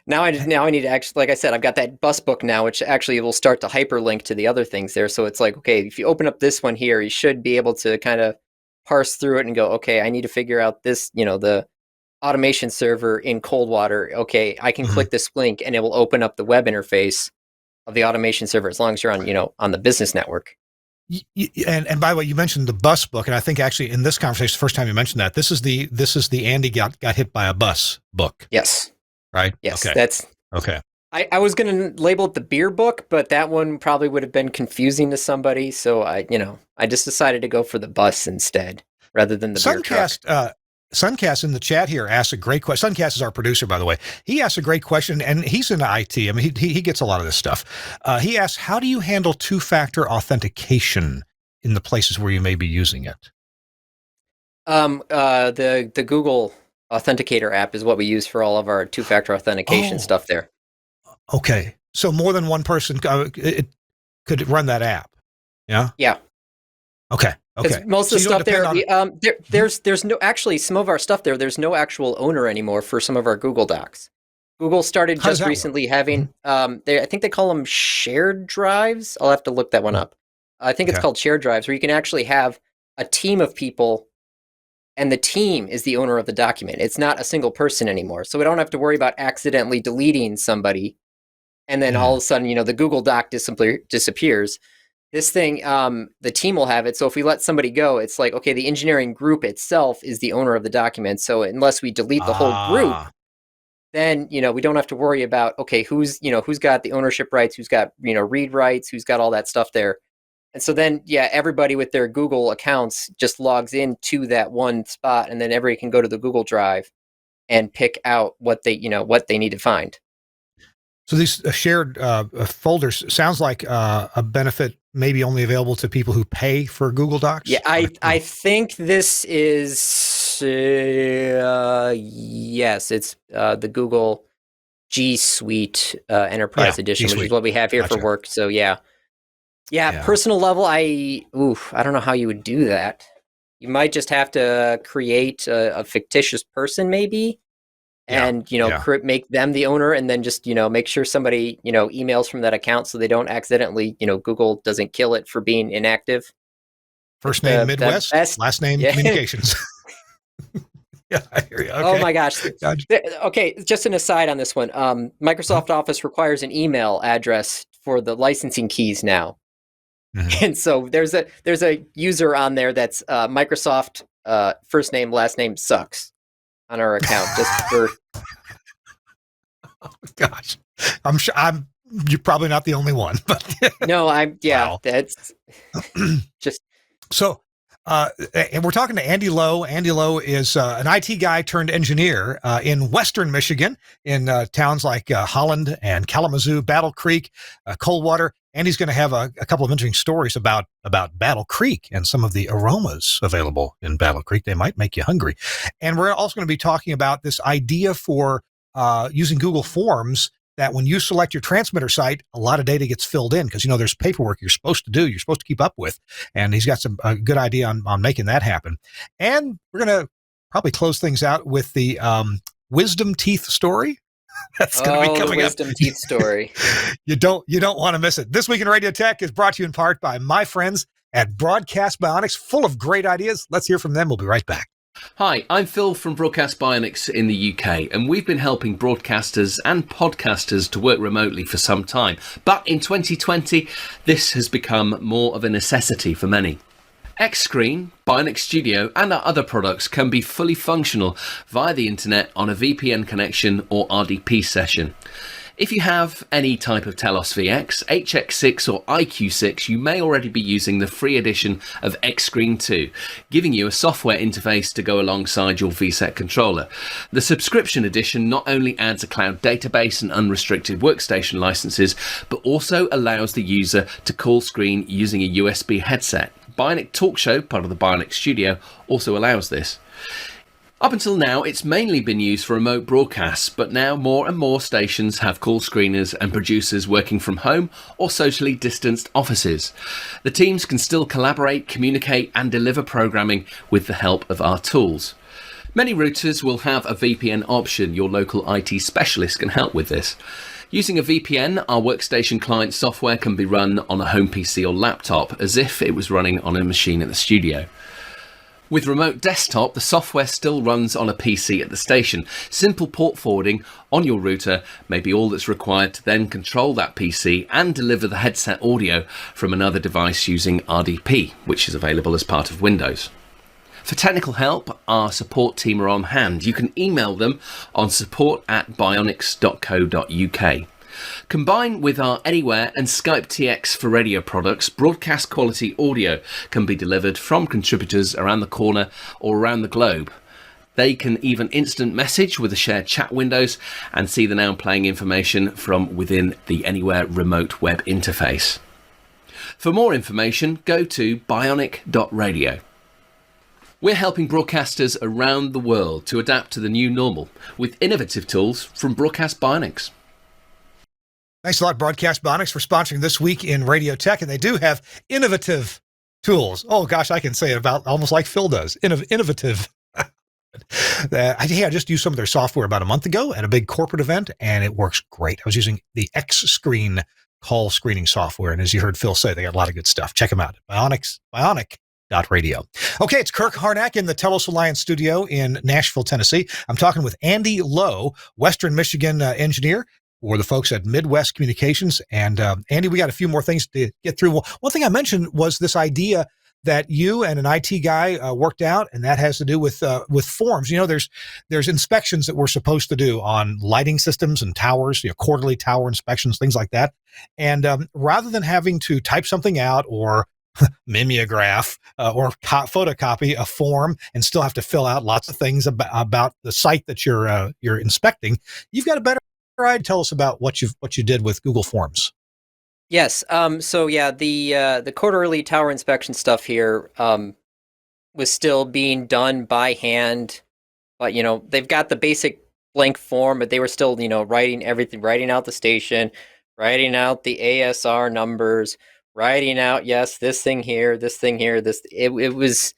now I need to actually, like I said, I've got that bus book now, which actually will start to hyperlink to the other things there. So it's like, okay, if you open up this one here, you should be able to kind of parse through it and go, okay, I need to figure out this, the automation server in Coldwater. Okay, I can click this link and it will open up the web interface of the automation server as long as you're on, on the business network. And by the way, you mentioned the bus book, and I think actually in this conversation, the first time you mentioned that, this is the Andy got hit by a bus book. Yes. Right? Yes. Okay. That's okay. I was going to label it the beer book, but that one probably would have been confusing to somebody. So I just decided to go for the bus instead rather than the beer truck. Suncast in the chat here asks a great question. Suncast is our producer, by the way. He asks a great question, and he's in IT. I mean, he gets a lot of this stuff. He asks, how do you handle two-factor authentication in the places where you may be using it? The Google Authenticator app is what we use for all of our two-factor authentication stuff there. Okay. So more than one person could run that app. Yeah? Yeah. Okay. Okay. Most of the stuff there, there's no, actually some of our stuff there's no actual owner anymore for some of our Google Docs. Google started just recently having, I think they call them shared drives. I'll have to look that one up. I think it's called shared drives, where you can actually have a team of people and the team is the owner of the document. It's not a single person anymore. So we don't have to worry about accidentally deleting somebody. And then all of a sudden, the Google Doc disappears. This thing, the team will have it. So if we let somebody go, it's like, okay, the engineering group itself is the owner of the document. So unless we delete the whole group, then, we don't have to worry about, okay, who's got the ownership rights, who's got, read rights, who's got all that stuff there. And so then, everybody with their Google accounts just logs into that one spot, and then everybody can go to the Google Drive and pick out what they need to find. So these shared folders sounds like a benefit maybe only available to people who pay for Google Docs? Yeah, I think this is, yes, it's the Google G Suite Enterprise Edition, which is what we have here for work. So yeah, personal level, I don't know how you would do that. You might just have to create a fictitious person maybe. And, make them the owner, and then just, make sure somebody, emails from that account so they don't accidentally, Google doesn't kill it for being inactive. First name Midwest, last name Communications. Yeah, I hear you. Okay. Oh my gosh. Okay, just an aside on this one. Microsoft Office requires an email address for the licensing keys now. Mm-hmm. And so there's a user on there that's Microsoft first name, last name sucks on our account just for. Gosh, I'm sure you're probably not the only one, but No, wow. That's just. So, and we're talking to Andy Lowe. Andy Lowe is an IT guy turned engineer in Western Michigan, in towns like Holland and Kalamazoo, Battle Creek, Coldwater. Andy's going to have a couple of interesting stories about Battle Creek and some of the aromas available in Battle Creek. They might make you hungry. And we're also going to be talking about this idea for using Google Forms, that when you select your transmitter site, a lot of data gets filled in because, there's paperwork you're supposed to do, you're supposed to keep up with. And he's got a good idea on making that happen. And we're going to probably close things out with the wisdom teeth story. That's going to be coming the wisdom teeth story. You don't want to miss it. This Week in Radio Tech is brought to you in part by my friends at Broadcast Bionics, full of great ideas. Let's hear from them. We'll be right back. Hi, I'm Phil from Broadcast Bionics in the UK, and we've been helping broadcasters and podcasters to work remotely for some time. But in 2020, this has become more of a necessity for many. X-Screen, Bionic Studio and our other products can be fully functional via the internet on a VPN connection or RDP session. If you have any type of Telos VX, HX6 or IQ6, you may already be using the free edition of X-Screen 2, giving you a software interface to go alongside your VSET controller. The subscription edition not only adds a cloud database and unrestricted workstation licenses, but also allows the user to call screen using a USB headset. Bionic Talk Show, part of the Bionic Studio, also allows this. Up until now, it's mainly been used for remote broadcasts, but now more and more stations have call screeners and producers working from home or socially distanced offices. The teams can still collaborate, communicate and deliver programming with the help of our tools. Many routers will have a VPN option. Your local IT specialist can help with this. Using a VPN, our workstation client software can be run on a home PC or laptop as if it was running on a machine at the studio. With Remote Desktop, the software still runs on a PC at the station. Simple port forwarding on your router may be all that's required to then control that PC and deliver the headset audio from another device using RDP, which is available as part of Windows. For technical help, our support team are on hand. You can email them on support@bionics.co.uk. Combined with our Anywhere and Skype TX for radio products, broadcast quality audio can be delivered from contributors around the corner or around the globe. They can even instant message with the shared chat windows and see the now playing information from within the Anywhere remote web interface. For more information, go to bionic.radio. We're helping broadcasters around the world to adapt to the new normal with innovative tools from Broadcast Bionics. Thanks a lot, Broadcast Bionics, for sponsoring This Week in Radio Tech. And they do have innovative tools. Oh, gosh, I can say it about almost like Phil does. Innovative. I just used some of their software about a month ago at a big corporate event, and it works great. I was using the X-Screen call screening software. And as you heard Phil say, they got a lot of good stuff. Check them out. Bionic.radio. Okay, it's Kirk Harnack in the Telos Alliance studio in Nashville, Tennessee. I'm talking with Andy Lowe, Western Michigan engineer, or the folks at Midwest Communications. And Andy, we got a few more things to get through. Well, one thing I mentioned was this idea that you and an IT guy worked out, and that has to do with forms. There's inspections that we're supposed to do on lighting systems and towers, quarterly tower inspections, things like that. And rather than having to type something out or mimeograph or photocopy a form and still have to fill out lots of things about the site that you're inspecting, you've got a better idea. Tell us about what you did with Google Forms. Yes. The quarterly tower inspection stuff here was still being done by hand, but they've got the basic blank form, but they were still writing everything, writing out the station, writing out the ASR numbers, writing out this thing here, this thing here. It was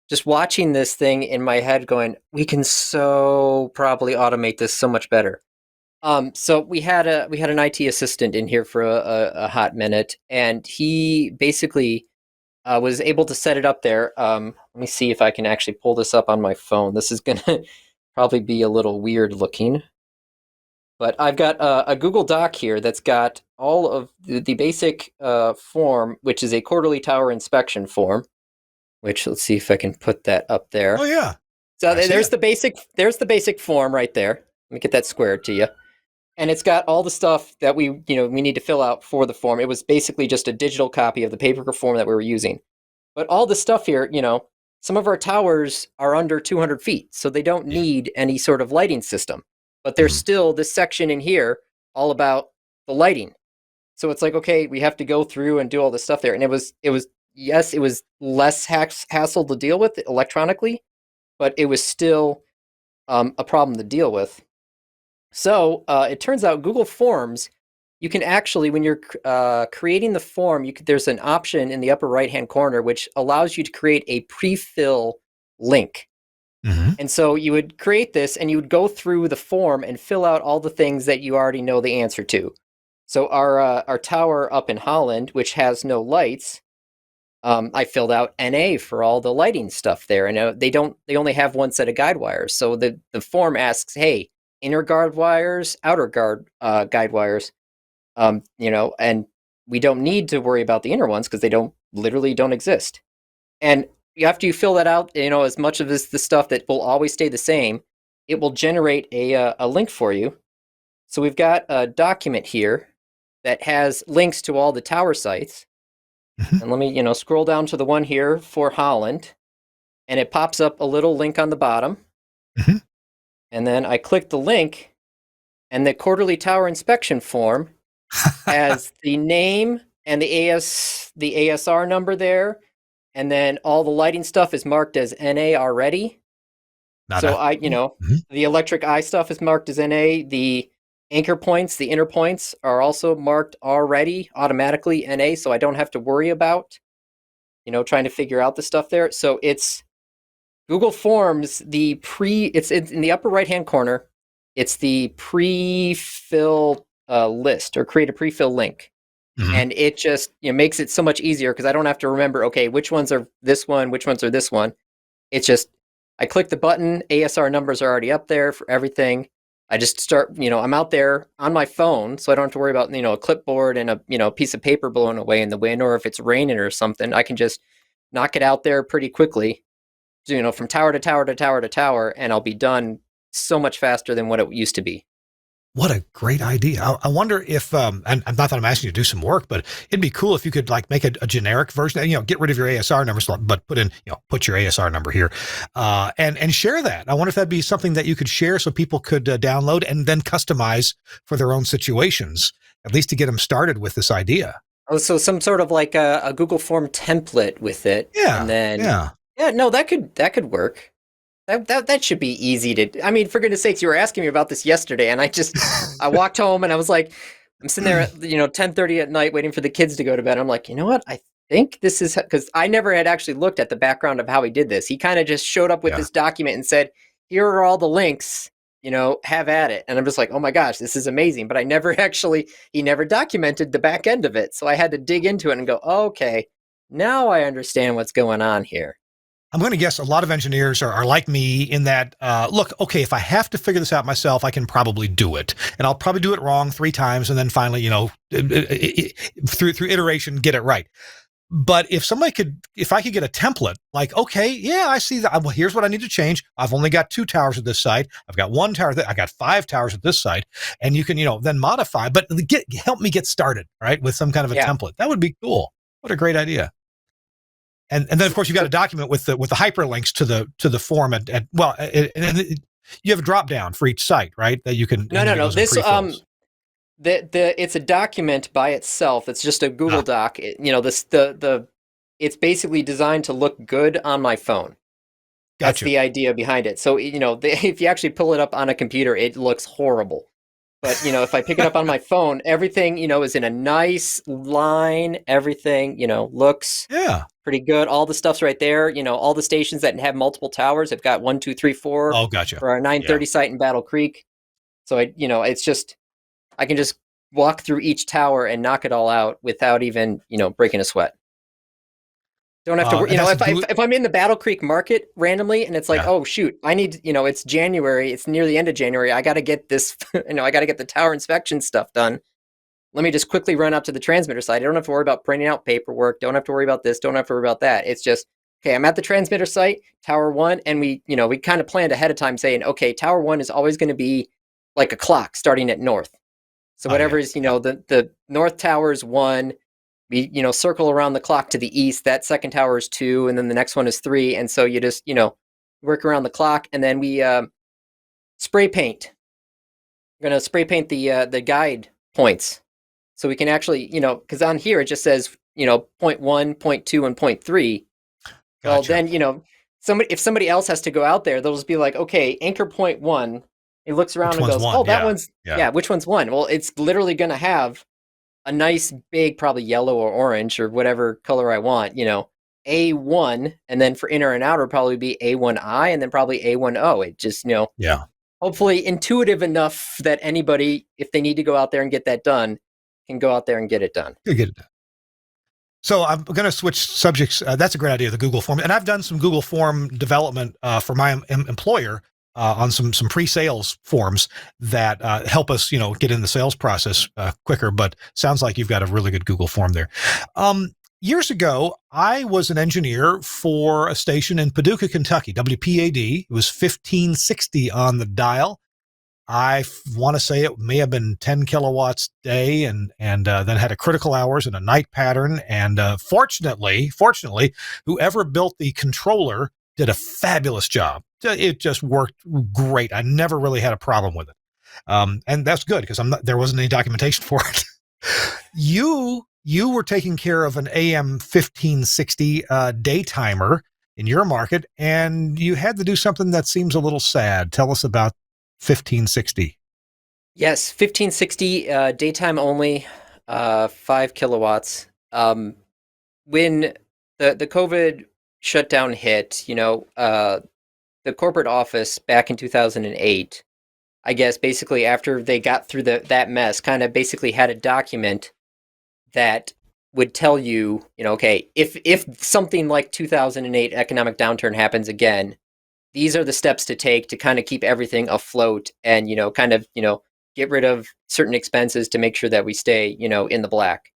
just watching this thing in my head, going, we can so probably automate this so much better. So we had an IT assistant in here for a hot minute, and he basically was able to set it up there. Let me see if I can actually pull this up on my phone. This is gonna probably be a little weird looking, But I've got a Google Doc here that's got all of the basic form, which is a quarterly tower inspection form. Which let's see if I can put that up there. Oh yeah. So I see there's it. the basic form right there. Let me get that squared to you. And it's got all the stuff that we need to fill out for the form. It was basically just a digital copy of the paper form that we were using. But all the stuff here, some of our towers are under 200 feet, so they don't need any sort of lighting system. But there's still this section in here all about the lighting. So it's like, okay, we have to go through and do all this stuff there. And it was yes, it was less hassle to deal with electronically, but it was still a problem to deal with. So it turns out Google Forms, you can actually, when you're creating the form, there's an option in the upper right-hand corner which allows you to create a pre-fill link. And so you would create this and you would go through the form and fill out all the things that you already know the answer to. So our tower up in Holland, which has no lights, I filled out NA for all the lighting stuff there, and they only have one set of guide wires. So the form asks, hey, inner guard wires, outer guard guide wires, and we don't need to worry about the inner ones because they literally don't exist. And after you fill that out, as much of the stuff that will always stay the same, it will generate a link for you. So we've got a document here that has links to all the tower sites. And let me, scroll down to the one here for Holland, and it pops up a little link on the bottom. And then I click the link, and the quarterly tower inspection form has the name and the ASR number there, and then all the lighting stuff is marked as NA already. The electric eye stuff is marked as NA. The anchor points, the inner points, are also marked already automatically NA, so I don't have to worry about, trying to figure out the stuff there. So it's Google Forms, it's in the upper right-hand corner. It's the pre-fill list, or create a pre-fill link. And it just makes it so much easier because I don't have to remember, okay, which ones are this one, which ones are this one. It's just, I click the button, ASR numbers are already up there for everything. I just start, I'm out there on my phone, so I don't have to worry about, a clipboard and a piece of paper blowing away in the wind, or if it's raining or something, I can just knock it out there pretty quickly, from tower to tower to tower to tower, and I'll be done so much faster than what it used to be. What a great idea. I wonder if, and not that I'm asking you to do some work, but it'd be cool if you could make a generic version, get rid of your ASR numbers, but put your ASR number here, and share that. I wonder if that'd be something that you could share so people could download and then customize for their own situations, at least to get them started with this idea. Oh, so some sort of like a Google Form template with it. Yeah. And then, yeah, no, that could work. That should be easy to. I mean, for goodness sakes, you were asking me about this yesterday, and I walked home and I was like, I'm sitting there at 10:30 at night waiting for the kids to go to bed. I'm like, you know what? I think this is, because I never had actually looked at the background of how he did this. He kind of just showed up with this document and said, "Here are all the links. Have at it." And I'm just like, oh my gosh, this is amazing. But he never documented the back end of it, so I had to dig into it and go, oh, okay, now I understand what's going on here. I'm going to guess a lot of engineers are like me in that, look, okay, if I have to figure this out myself, I can probably do it. And I'll probably do it wrong 3 times and then finally, through iteration, get it right. But if I could get a template, like, okay, yeah, I see that. Well, here's what I need to change. I've only got 2 towers at this site. I've got 1 tower. I got 5 towers at this site. And you can, then modify, but help me get started, right? With some kind of a template. That would be cool. What a great idea. And then of course you've got a document with the hyperlinks to the form and you have a drop down for each site, right? That you can. No. This it's a document by itself. It's just a Google Doc. It's basically designed to look good on my phone. That's the idea behind it. So if you actually pull it up on a computer, it looks horrible. But if I pick it up on my phone, everything is in a nice line. Everything looks pretty good. All the stuff's right there. All the stations that have multiple towers have got 1, 2, 3, 4. Oh, gotcha. For our 930 site in Battle Creek. So it's just, I can just walk through each tower and knock it all out without even breaking a sweat. Don't have to worry. And that's If I'm in the Battle Creek market randomly and it's like, oh shoot, I need, it's January, it's near the end of January. I got to get this, I got to get the tower inspection stuff done. Let me just quickly run up to the transmitter site. I don't have to worry about printing out paperwork. Don't have to worry about this. Don't have to worry about that. It's just, okay, I'm at the transmitter site, Tower 1, and we kind of planned ahead of time saying, okay, Tower 1 is always going to be like a clock starting at north. So whatever is, the north tower is 1. We, circle around the clock to the east. That second tower is 2, and then the next one is 3. And so you just, work around the clock, and then we spray paint. We're going to spray paint the guide points. So we can actually, because on here it just says, point 1, point 2, and point 3. Gotcha. Well, then, if somebody else has to go out there, they'll just be like, okay, anchor point 1. It looks around and goes, oh, that one's, which one's 1? Well, it's literally going to have a nice big, probably yellow or orange or whatever color I want, A1, and then for inner and outer probably be A1I and then probably A10. It just, hopefully intuitive enough that anybody, if they need to go out there and get that done, can go out there and get it done. Get it done. So I'm going to switch subjects. That's a great idea, the Google form. And I've done some Google form development for my employer on some pre-sales forms that help us, get in the sales process quicker. But sounds like you've got a really good Google form there. Years ago, I was an engineer for a station in Paducah, Kentucky, WPAD. It was 1560 on the dial. I want to say it may have been 10 kilowatts a day and then had a critical hours and a night pattern. And fortunately, whoever built the controller did a fabulous job. It just worked great. I never really had a problem with it. And that's good because there wasn't any documentation for it. You were taking care of an AM 1560 day timer in your market, and you had to do something that seems a little sad. Tell us about 1560. Yes, 1560 daytime only, 5 kilowatts. When the COVID shutdown hit, the corporate office back in 2008, I guess basically after they got through that mess, kind of basically had a document that would tell you, okay, if something like 2008 economic downturn happens again, these are the steps to take to kind of keep everything afloat and, get rid of certain expenses to make sure that we stay, in the black.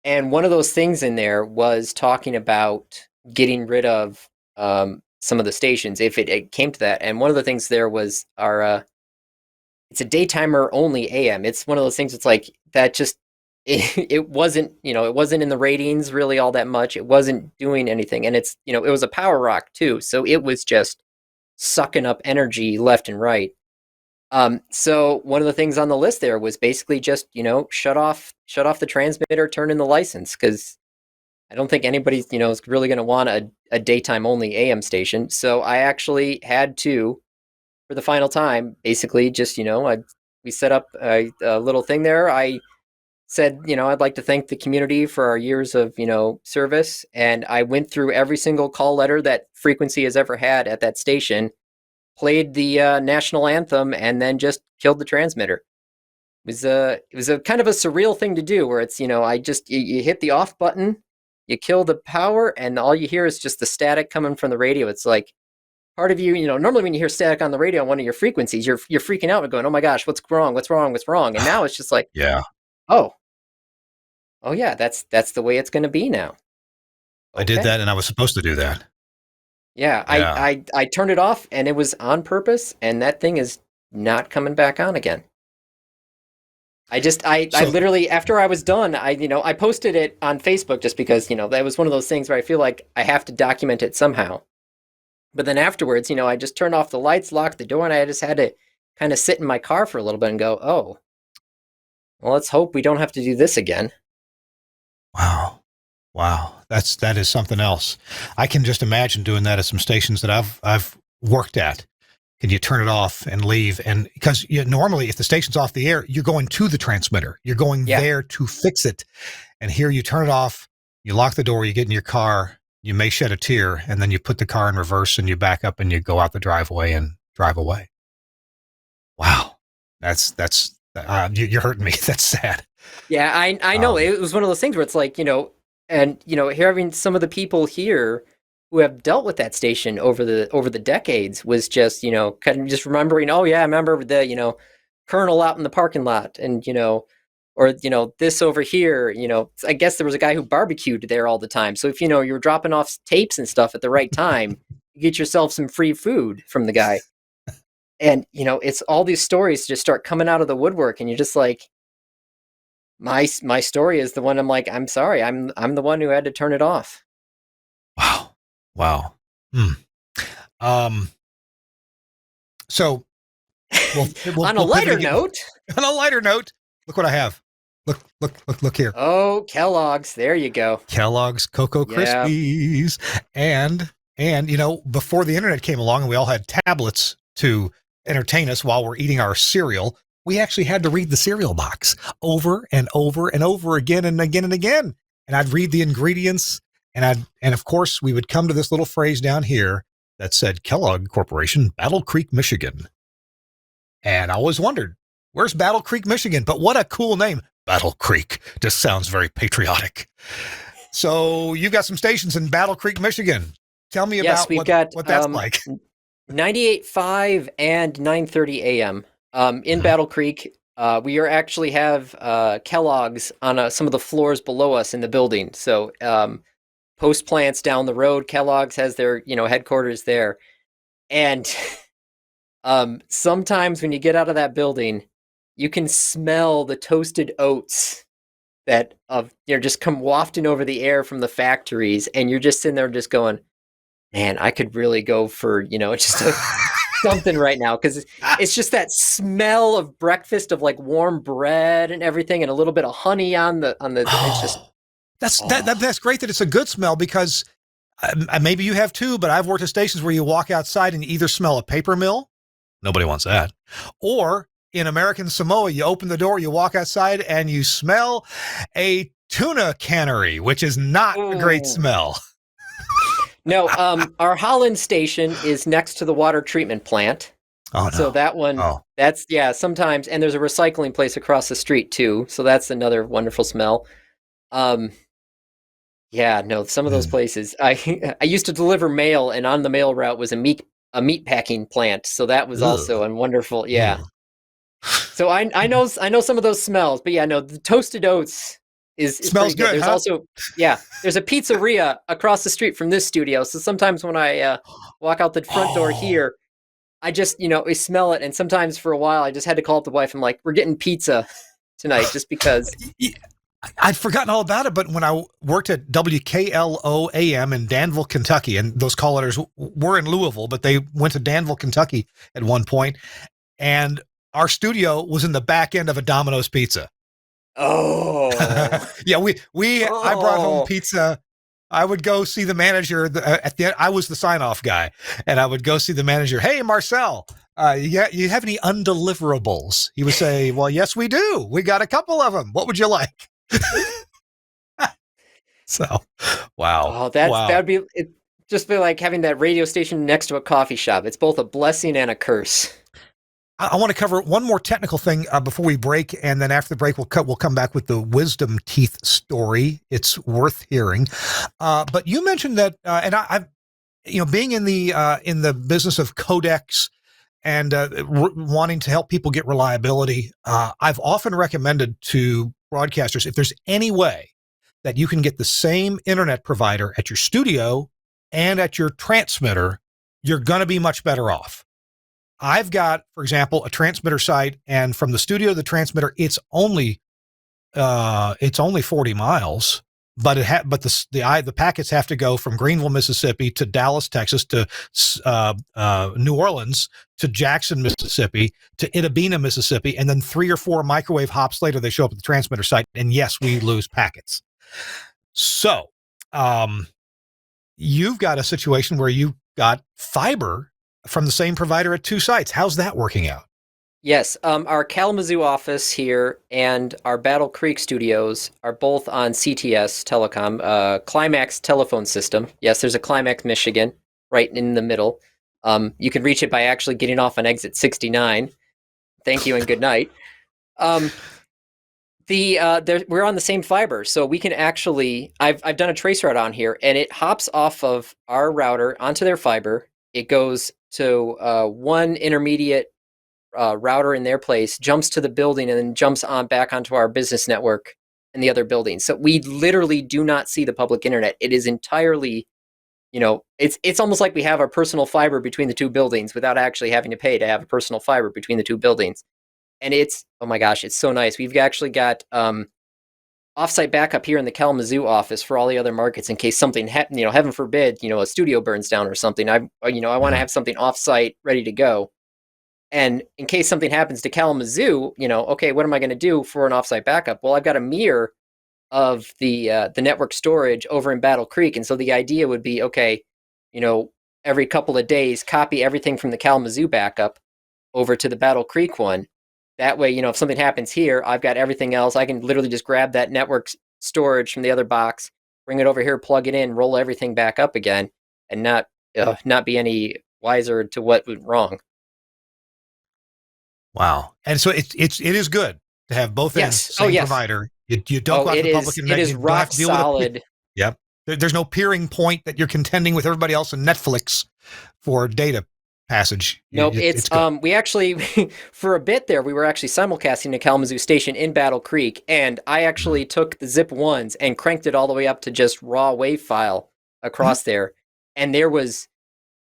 And one of those things in there was talking about getting rid of some of the stations if it came to that. And one of the things there was it's a daytimer only AM. It's one of those things. It's like that just, it wasn't, it wasn't in the ratings really all that much. It wasn't doing anything. And it's, it was a power rock too. So it was just sucking up energy left and right. So one of the things on the list there was basically just, shut off the transmitter, turn in the license. Cause I don't think anybody's, is really going to want a daytime only AM station. So I actually had to, for the final time, basically just, we set up a little thing there. I said, I'd like to thank the community for our years of, service. And I went through every single call letter that Frequency has ever had at that station, played the national anthem, and then just killed the transmitter. It was a kind of a surreal thing to do where it's, you hit the off button, you kill the power, and all you hear is just the static coming from the radio. It's like part of you, normally when you hear static on the radio on one of your frequencies, you're freaking out and going, oh my gosh, what's wrong? And now it's just like, oh yeah, that's the way it's going to be now. Okay. I did that, and I was supposed to do that. Yeah, I turned it off, and it was on purpose, and that thing is not coming back on again. I literally, after I was done, I posted it on Facebook just because, that was one of those things where I feel like I have to document it somehow. But then afterwards, I just turned off the lights, locked the door, and I just had to kind of sit in my car for a little bit and go, oh, well, let's hope we don't have to do this again. Wow. That is something else. I can just imagine doing that at some stations that I've worked at. Can you turn it off and leave? And because normally if the station's off the air, you're going to the transmitter. You're going there to fix it. And here you turn it off, you lock the door, you get in your car, you may shed a tear, and then you put the car in reverse and you back up and you go out the driveway and drive away. Wow. That's you're hurting me. That's sad. Yeah, I know. It was one of those things where it's like, And hearing some of the people here who have dealt with that station over the decades was just kind of just remembering. Oh yeah, I remember the Colonel out in the parking lot, and or this over here. I guess there was a guy who barbecued there all the time. So if you were dropping off tapes and stuff at the right time, you get yourself some free food from the guy. And it's all these stories just start coming out of the woodwork, and you're just like, my story is the one. I'm like, I'm sorry, I'm the one who had to turn it off. Wow. So on a lighter note, look what I have. Look here. Oh, Kellogg's. There you go. Kellogg's Cocoa Krispies. And before the internet came along and we all had tablets to entertain us while we're eating our cereal, we actually had to read the cereal box over and over and over again and again and again. And I'd read the ingredients, and of course we would come to this little phrase down here that said Kellogg Corporation, Battle Creek, Michigan. And I always wondered, where's Battle Creek, Michigan? But what a cool name. Battle Creek just sounds very patriotic. So you've got some stations in Battle Creek, Michigan. Tell me about what that's like. 98.5 and 9:30 a.m. In Battle Creek. We actually have Kellogg's on some of the floors below us in the building. So post plants down the road, Kellogg's has their headquarters there. And sometimes when you get out of that building, you can smell the toasted oats that just come wafting over the air from the factories, and you're just sitting there just going, man, I could really go for just something right now, because it's just that smell of breakfast, of like warm bread and everything, and a little bit of honey on the. It's just that's great that it's a good smell, because maybe you have too, but I've worked at stations where you walk outside and you either smell a paper mill. Nobody wants that. Or in American Samoa, you open the door, you walk outside, and you smell a tuna cannery, which is not a great smell. No, our Holland station is next to the water treatment plant. Oh, no. So that one, that's, sometimes, and there's a recycling place across the street too. So that's another wonderful smell. Some of those places, I used to deliver mail, and on the mail route was a meat packing plant. So that was also a wonderful, So I know some of those smells, but the toasted oats is smells good. There's also there's a pizzeria across the street from this studio. So sometimes when I walk out the front door here, I just I smell it, and sometimes for a while I just had to call up the wife. I'm like, we're getting pizza tonight, just because. I'd forgotten all about it, but when I worked at WKZO AM in Danville, Kentucky, and those call letters were in Louisville, but they went to Danville, Kentucky at one point, and our studio was in the back end of a Domino's Pizza. Oh, I brought home pizza. I would go see the manager at the end. I was the sign-off guy, and I would go see the manager. Hey, Marcel, you have any undeliverables? He would say, well, yes, we do. We got a couple of them. What would you like? So, wow. Oh, that'd be just be like having that radio station next to a coffee shop. It's both a blessing and a curse. I want to cover one more technical thing before we break, and then after the break, we'll come back with the wisdom teeth story. It's worth hearing. But you mentioned that, and I've being in the business of codecs and wanting to help people get reliability, I've often recommended to broadcasters, if there's any way that you can get the same internet provider at your studio and at your transmitter, you're going to be much better off. I've got, for example, a transmitter site, and from the studio to the transmitter, it's only 40 miles, but the packets have to go from Greenville, Mississippi to Dallas, Texas, to New Orleans, to Jackson, Mississippi, to Itabena, Mississippi, and then 3 or 4 microwave hops later, they show up at the transmitter site, and yes, we lose packets. So, you've got a situation where you got fiber from the same provider at 2 sites. How's that working out? Yes, our Kalamazoo office here and our Battle Creek studios are both on CTS Telecom, Climax telephone system. Yes, there's a Climax, Michigan, right in the middle. You can reach it by actually getting off on exit 69. Thank you and good night. we're on the same fiber, so we can actually. I've done a trace route on here, and it hops off of our router onto their fiber. It goes to one intermediate router in their place, jumps to the building, and then jumps on back onto our business network in the other building. So we literally do not see the public internet. It is entirely, it's almost like we have our personal fiber between the two buildings without actually having to pay to have a personal fiber between the two buildings. And it's, oh my gosh, it's so nice. We've actually got offsite backup here in the Kalamazoo office for all the other markets in case something, heaven forbid, a studio burns down or something. I want to have something offsite ready to go. And in case something happens to Kalamazoo, okay, what am I going to do for an offsite backup? Well, I've got a mirror of the network storage over in Battle Creek. And so the idea would be, okay, every couple of days, copy everything from the Kalamazoo backup over to the Battle Creek one. That way, if something happens here, I've got everything else. I can literally just grab that network storage from the other box, bring it over here, plug it in, roll everything back up again, and not be any wiser to what went wrong. Wow. And so it is good to have both ends, same provider. You don't go out to the public internet. It is rock solid. Yep. There's no peering point that you're contending with everybody else in Netflix for data passage. Nope. It's we actually for a bit there we were actually simulcasting to Kalamazoo Station in Battle Creek, and I actually took the zip ones and cranked it all the way up to just raw WAV file across there, and there was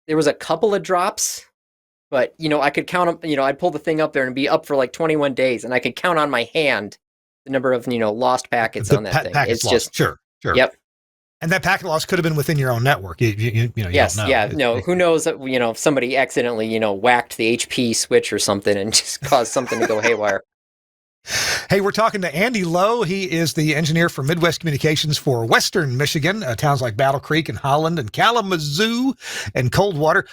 a couple of drops, but I could count them. I'd pull the thing up there and be up for like 21 days, and I could count on my hand the number of lost packets on that thing. It's lost. Just sure. Yep. And that packet loss could have been within your own network. You yes, don't know. Who knows? If somebody accidentally, whacked the HP switch or something and just caused something to go haywire. Hey, we're talking to Andy Lowe. He is the engineer for Midwest Communications for Western Michigan, towns like Battle Creek and Holland and Kalamazoo and Coldwater.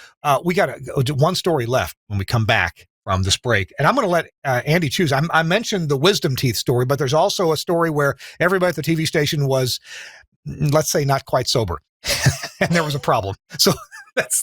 We got one story left when we come back from this break. And I'm going to let Andy choose. I mentioned the wisdom teeth story, but there's also a story where everybody at the TV station was, let's say, not quite sober. And there was a problem. So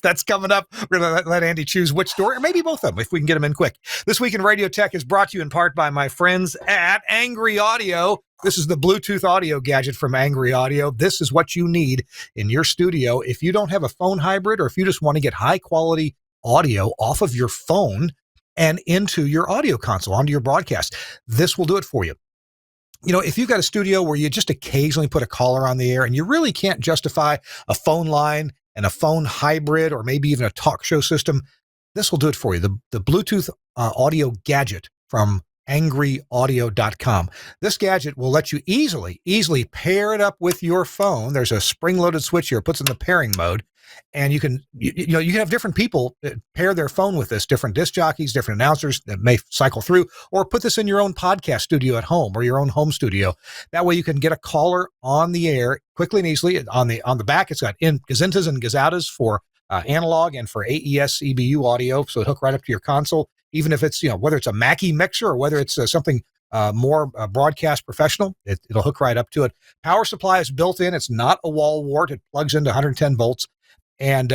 that's coming up. We're going to let Andy choose which story, or maybe both of them, if we can get them in quick. This Week in Radio Tech is brought to you in part by my friends at Angry Audio. This is the Bluetooth audio gadget from Angry Audio. This is what you need in your studio. If you don't have a phone hybrid, or if you just want to get high quality audio off of your phone and into your audio console, onto your broadcast, this will do it for you. If you've got a studio where you just occasionally put a caller on the air and you really can't justify a phone line and a phone hybrid or maybe even a talk show system, this will do it for you. The Bluetooth audio gadget from angryaudio.com. This gadget will let you easily pair it up with your phone. There's a spring-loaded switch here. It puts in the pairing mode. And you can have different people pair their phone with this, different disc jockeys, different announcers that may cycle through, or put this in your own podcast studio at home or your own home studio. That way you can get a caller on the air quickly and easily. On the back, it's got gazintas and gazoutas for analog and for AES EBU audio, so it hook right up to your console. Even if it's, whether it's a Mackie mixer or whether it's something more broadcast professional, it'll hook right up to it. Power supply is built in. It's not a wall wart. It plugs into 110 volts. And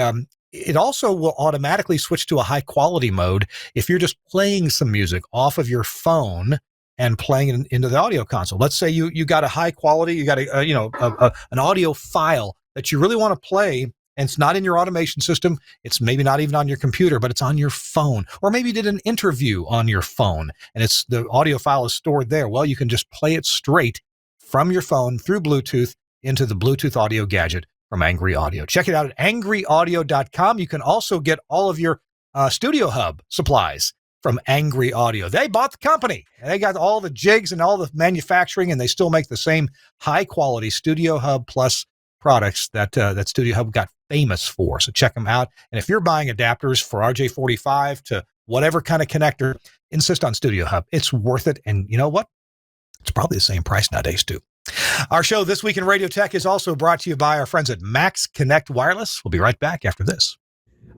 it also will automatically switch to a high quality mode if you're just playing some music off of your phone and playing it into the audio console. Let's say you got a high quality, you got an audio file that you really want to play, and it's not in your automation system. It's maybe not even on your computer, but it's on your phone. Or maybe you did an interview on your phone and the audio file is stored there. Well, you can just play it straight from your phone through Bluetooth into the Bluetooth audio gadget from Angry Audio. Check it out at angryaudio.com. You can also get all of your Studio Hub supplies from Angry Audio. They bought the company. They got all the jigs and all the manufacturing, and they still make the same high-quality Studio Hub Plus products that Studio Hub got famous for. So check them out. And if you're buying adapters for RJ45 to whatever kind of connector, insist on Studio Hub. It's worth it. And you know what? It's probably the same price nowadays, too. Our show This Week in Radio Tech is also brought to you by our friends at Max Connect Wireless. We'll be right back after this.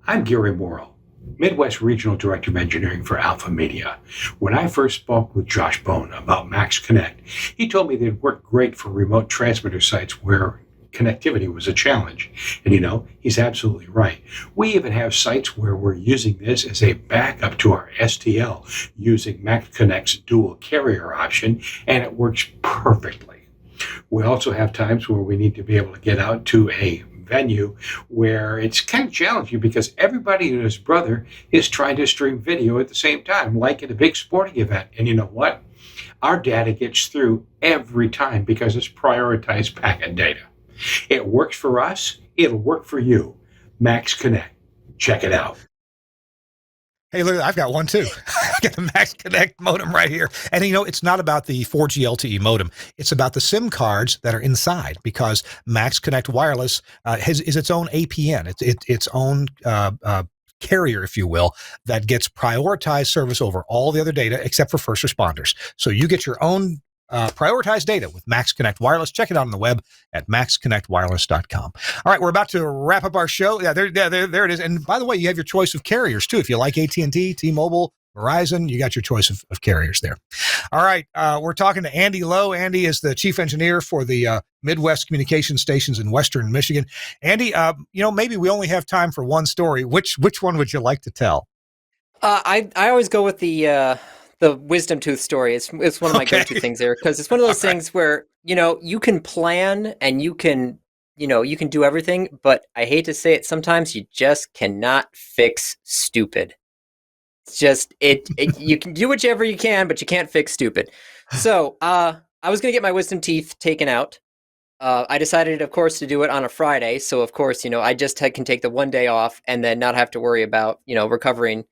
I'm Gary Morrill, Midwest Regional Director of Engineering for Alpha Media. When I first spoke with Josh Bone about Max Connect, he told me they'd work great for remote transmitter sites where connectivity was a challenge. And he's absolutely right. We even have sites where we're using this as a backup to our STL using MaxConnect's dual carrier option, and it works perfectly. We also have times where we need to be able to get out to a venue where it's kind of challenging because everybody and his brother is trying to stream video at the same time, like at a big sporting event. And you know what? Our data gets through every time because it's prioritized packet data. It works for us. It'll work for you. Max Connect. Check it out. Hey, look, I've got one too. I've got a Max Connect modem right here. And it's not about the 4G LTE modem. It's about the SIM cards that are inside, because Max Connect Wireless is its own APN. It's its own carrier, if you will, that gets prioritized service over all the other data except for first responders. So you get your own prioritized data with Max Connect Wireless. Check it out on the web at maxconnectwireless.com. All right, we're about to wrap up our show. Yeah, there it is. And by the way, you have your choice of carriers too. If you like AT&T, T-Mobile, Verizon, you got your choice of carriers there. All right, we're talking to Andy Lowe. Andy is the chief engineer for the Midwest Communication Stations in Western Michigan. Andy, maybe we only have time for one story. Which one would you like to tell? I always go with the wisdom tooth story. It's one of my go-to things there, because it's one of those things where you can plan and you can do everything, but I hate to say it, sometimes you just cannot fix stupid. It's just you can do whichever you can, but you can't fix stupid. So I was going to get my wisdom teeth taken out. I decided, of course, to do it on a Friday. So of course, I just can take the one day off and then not have to worry about recovering.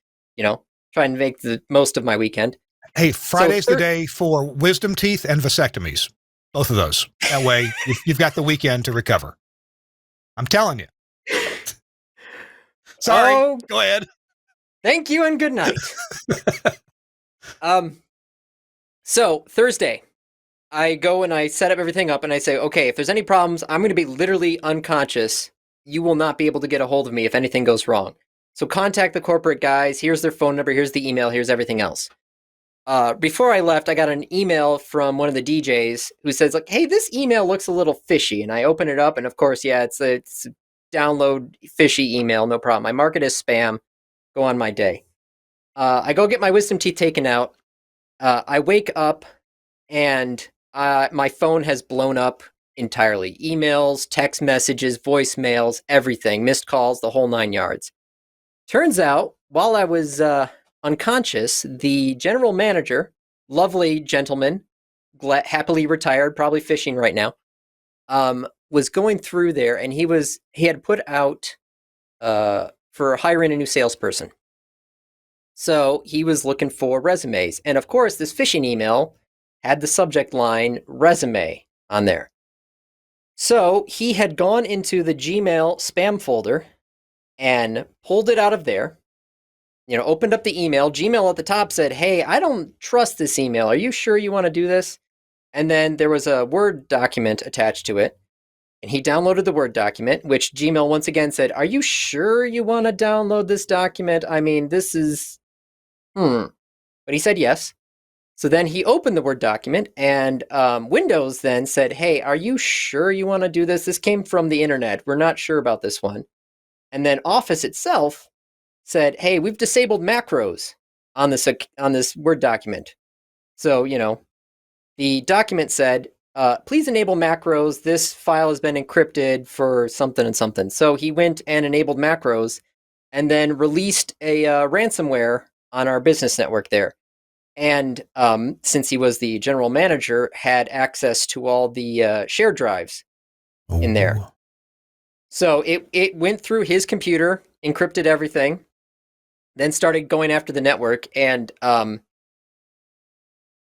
Trying to make the most of my weekend. Hey, Friday's the day for wisdom teeth and vasectomies. Both of those. That way, you've got the weekend to recover. I'm telling you. Sorry. Go ahead. Thank you and good night. So Thursday, I go and I set up everything up and I say, okay, if there's any problems, I'm going to be literally unconscious. You will not be able to get a hold of me if anything goes wrong. So contact the corporate guys. Here's their phone number. Here's the email. Here's everything else. Before I left, I got an email from one of the DJs who says, like, hey, this email looks a little fishy. And I open it up, and of course, yeah, it's a download fishy email. No problem. I mark it as spam. Go on my day. I go get my wisdom teeth taken out. I wake up, and my phone has blown up entirely. Emails, text messages, voicemails, everything. Missed calls, the whole 9 yards. Turns out, while I was unconscious, the general manager, lovely gentleman, happily retired, probably fishing right now, was going through there, and he had put out for hiring a new salesperson. So he was looking for resumes, and of course, this phishing email had the subject line resume on there. So he had gone into the Gmail spam folder and pulled it out of there, opened up the email. Gmail at the top said, hey, I don't trust this email. Are you sure you want to do this? And then there was a Word document attached to it. And he downloaded the Word document, which Gmail once again said, are you sure you want to download this document? I mean, this is, But he said yes. So then he opened the Word document, and Windows then said, hey, are you sure you want to do this? This came from the internet. We're not sure about this one. And then Office itself said, hey, we've disabled macros on this Word document. So, the document said, please enable macros. This file has been encrypted for something and something. So he went and enabled macros and then released a ransomware on our business network there. And since he was the general manager, had access to all the shared drives in there. So it went through his computer, encrypted everything, then started going after the network. And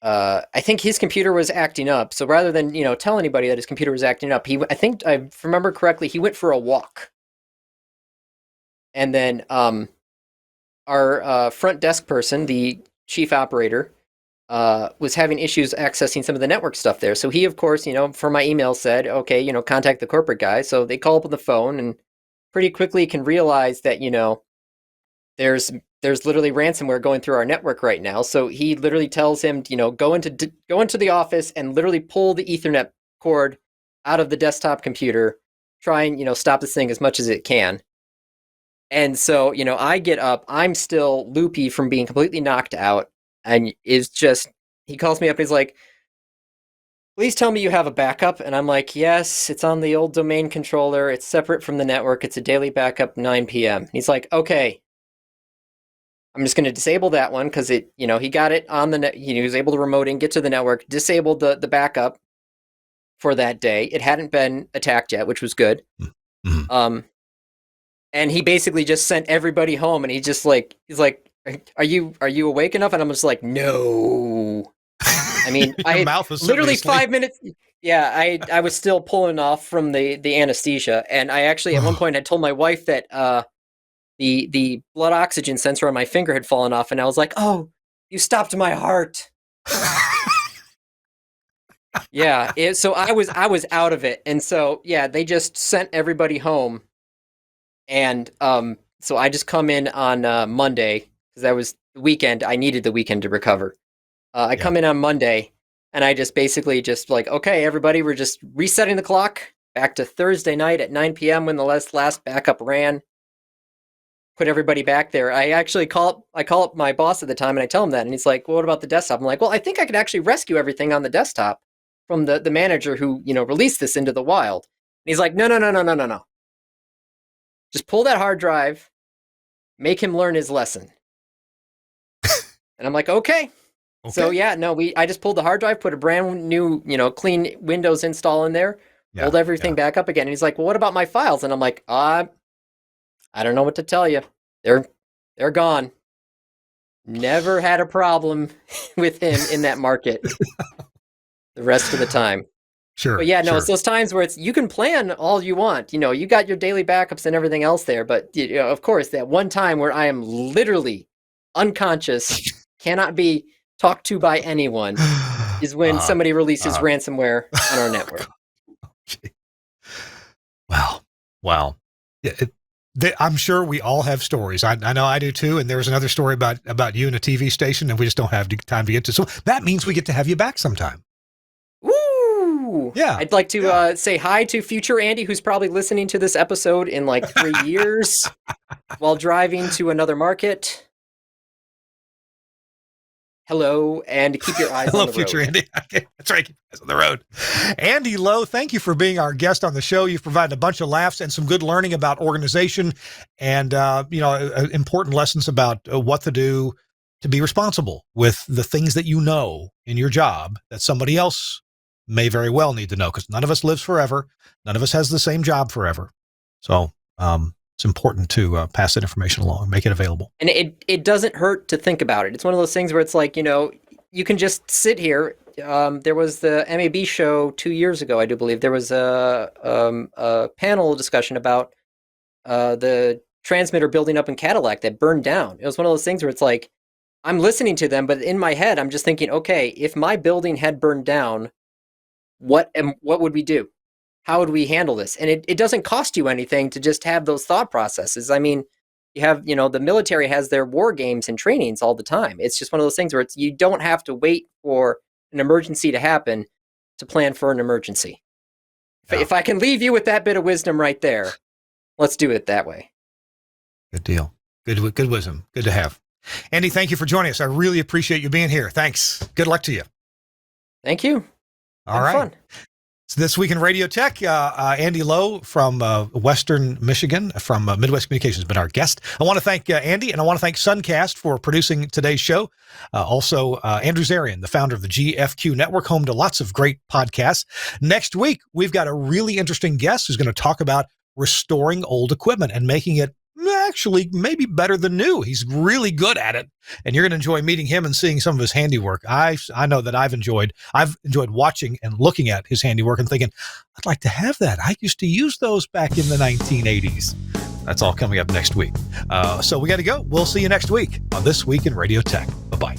I think his computer was acting up. So rather than, tell anybody that his computer was acting up, I think I remember correctly, he went for a walk. And then our front desk person, the chief operator, was having issues accessing some of the network stuff there. So he, of course, for my email said, okay, contact the corporate guy. So they call up on the phone and pretty quickly can realize that, there's literally ransomware going through our network right now. So he literally tells him, go into the office and literally pull the Ethernet cord out of the desktop computer, try and, stop this thing as much as it can. And so, I get up, I'm still loopy from being completely knocked out, and he calls me up and he's like, please tell me you have a backup. And I'm like, yes, it's on the old domain controller. It's separate from the network. It's a daily backup, 9 p.m. And he's like, okay, I'm just going to disable that one because he got it on the net. He was able to remote in, get to the network, disabled the backup for that day. It hadn't been attacked yet, which was good. Mm-hmm. And he basically just sent everybody home, and he's like, are you awake enough? And I'm just like, no. I mean, I literally 5 minutes. Yeah, I was still pulling off from the anesthesia, and I actually at one point I told my wife that the blood oxygen sensor on my finger had fallen off, and I was like, oh, you stopped my heart. Yeah, so I was out of it, and so yeah, they just sent everybody home. And so I just come in on Monday, because that was the weekend. I needed the weekend to recover. I come in on Monday, and I just basically just like, okay, everybody, we're just resetting the clock back to Thursday night at 9 p.m. when the last backup ran. Put everybody back there. I actually call up my boss at the time, and I tell him that, and he's like, well, what about the desktop? I'm like, well, I think I could actually rescue everything on the desktop from the manager who released this into the wild. And he's like, no. Just pull that hard drive, make him learn his lesson. And I'm like, okay. So yeah, no, I just pulled the hard drive, put a brand new, clean Windows install in there, pulled everything back up again. And he's like, well, what about my files? And I'm like, I don't know what to tell you. They're gone. Never had a problem with him in that market the rest of the time. Sure. But yeah, no, it's those times where you can plan all you want. You got your daily backups and everything else there. But, of course, that one time where I am literally unconscious, cannot be talked to by anyone, is when somebody releases ransomware on our network. Wow. Yeah, I'm sure we all have stories. I know I do too. And there was another story about you in a TV station, and we just don't have time to get to. So that means we get to have you back sometime. Woo! Yeah. I'd like to say hi to future Andy, who's probably listening to this episode in like 3 years while driving to another market. Hello, and keep your eyes on the road. Hello, future Andy. Okay, that's right. Keep your eyes on the road. Andy Lowe, thank you for being our guest on the show. You've provided a bunch of laughs and some good learning about organization and, important lessons about what to do to be responsible with the things that you know in your job that somebody else may very well need to know, because none of us lives forever. None of us has the same job forever. So it's important to pass that information along, make it available. And it doesn't hurt to think about it. It's one of those things where it's like, you can just sit here. There was the MAB show 2 years ago, I do believe. There was a panel discussion about the transmitter building up in Cadillac that burned down. It was one of those things where it's like, I'm listening to them, but in my head, I'm just thinking, okay, if my building had burned down, what would we do? How would we handle this? And it doesn't cost you anything to just have those thought processes. I mean, you have, the military has their war games and trainings all the time. It's just one of those things where you don't have to wait for an emergency to happen to plan for an emergency. Yeah. If I can leave you with that bit of wisdom right there, let's do it that way. Good deal. Good wisdom. Good to have. Andy, thank you for joining us. I really appreciate you being here. Thanks. Good luck to you. Thank you. All right. Fun. So this week in Radio Tech, Andy Lowe from Western Michigan, from Midwest Communications, has been our guest. I want to thank Andy, and I want to thank Suncast for producing today's show. Also, Andrew Zarian, the founder of the GFQ Network, home to lots of great podcasts. Next week, we've got a really interesting guest who's going to talk about restoring old equipment and making it actually maybe better than new. He's really good at it, and you're going to enjoy meeting him and seeing some of his handiwork. I know that I've enjoyed watching and looking at his handiwork and thinking, I'd like to have that. I used to use those back in the 1980s. That's all coming up next week. So we got to go. We'll see you next week on This Week in Radio Tech. Bye-bye.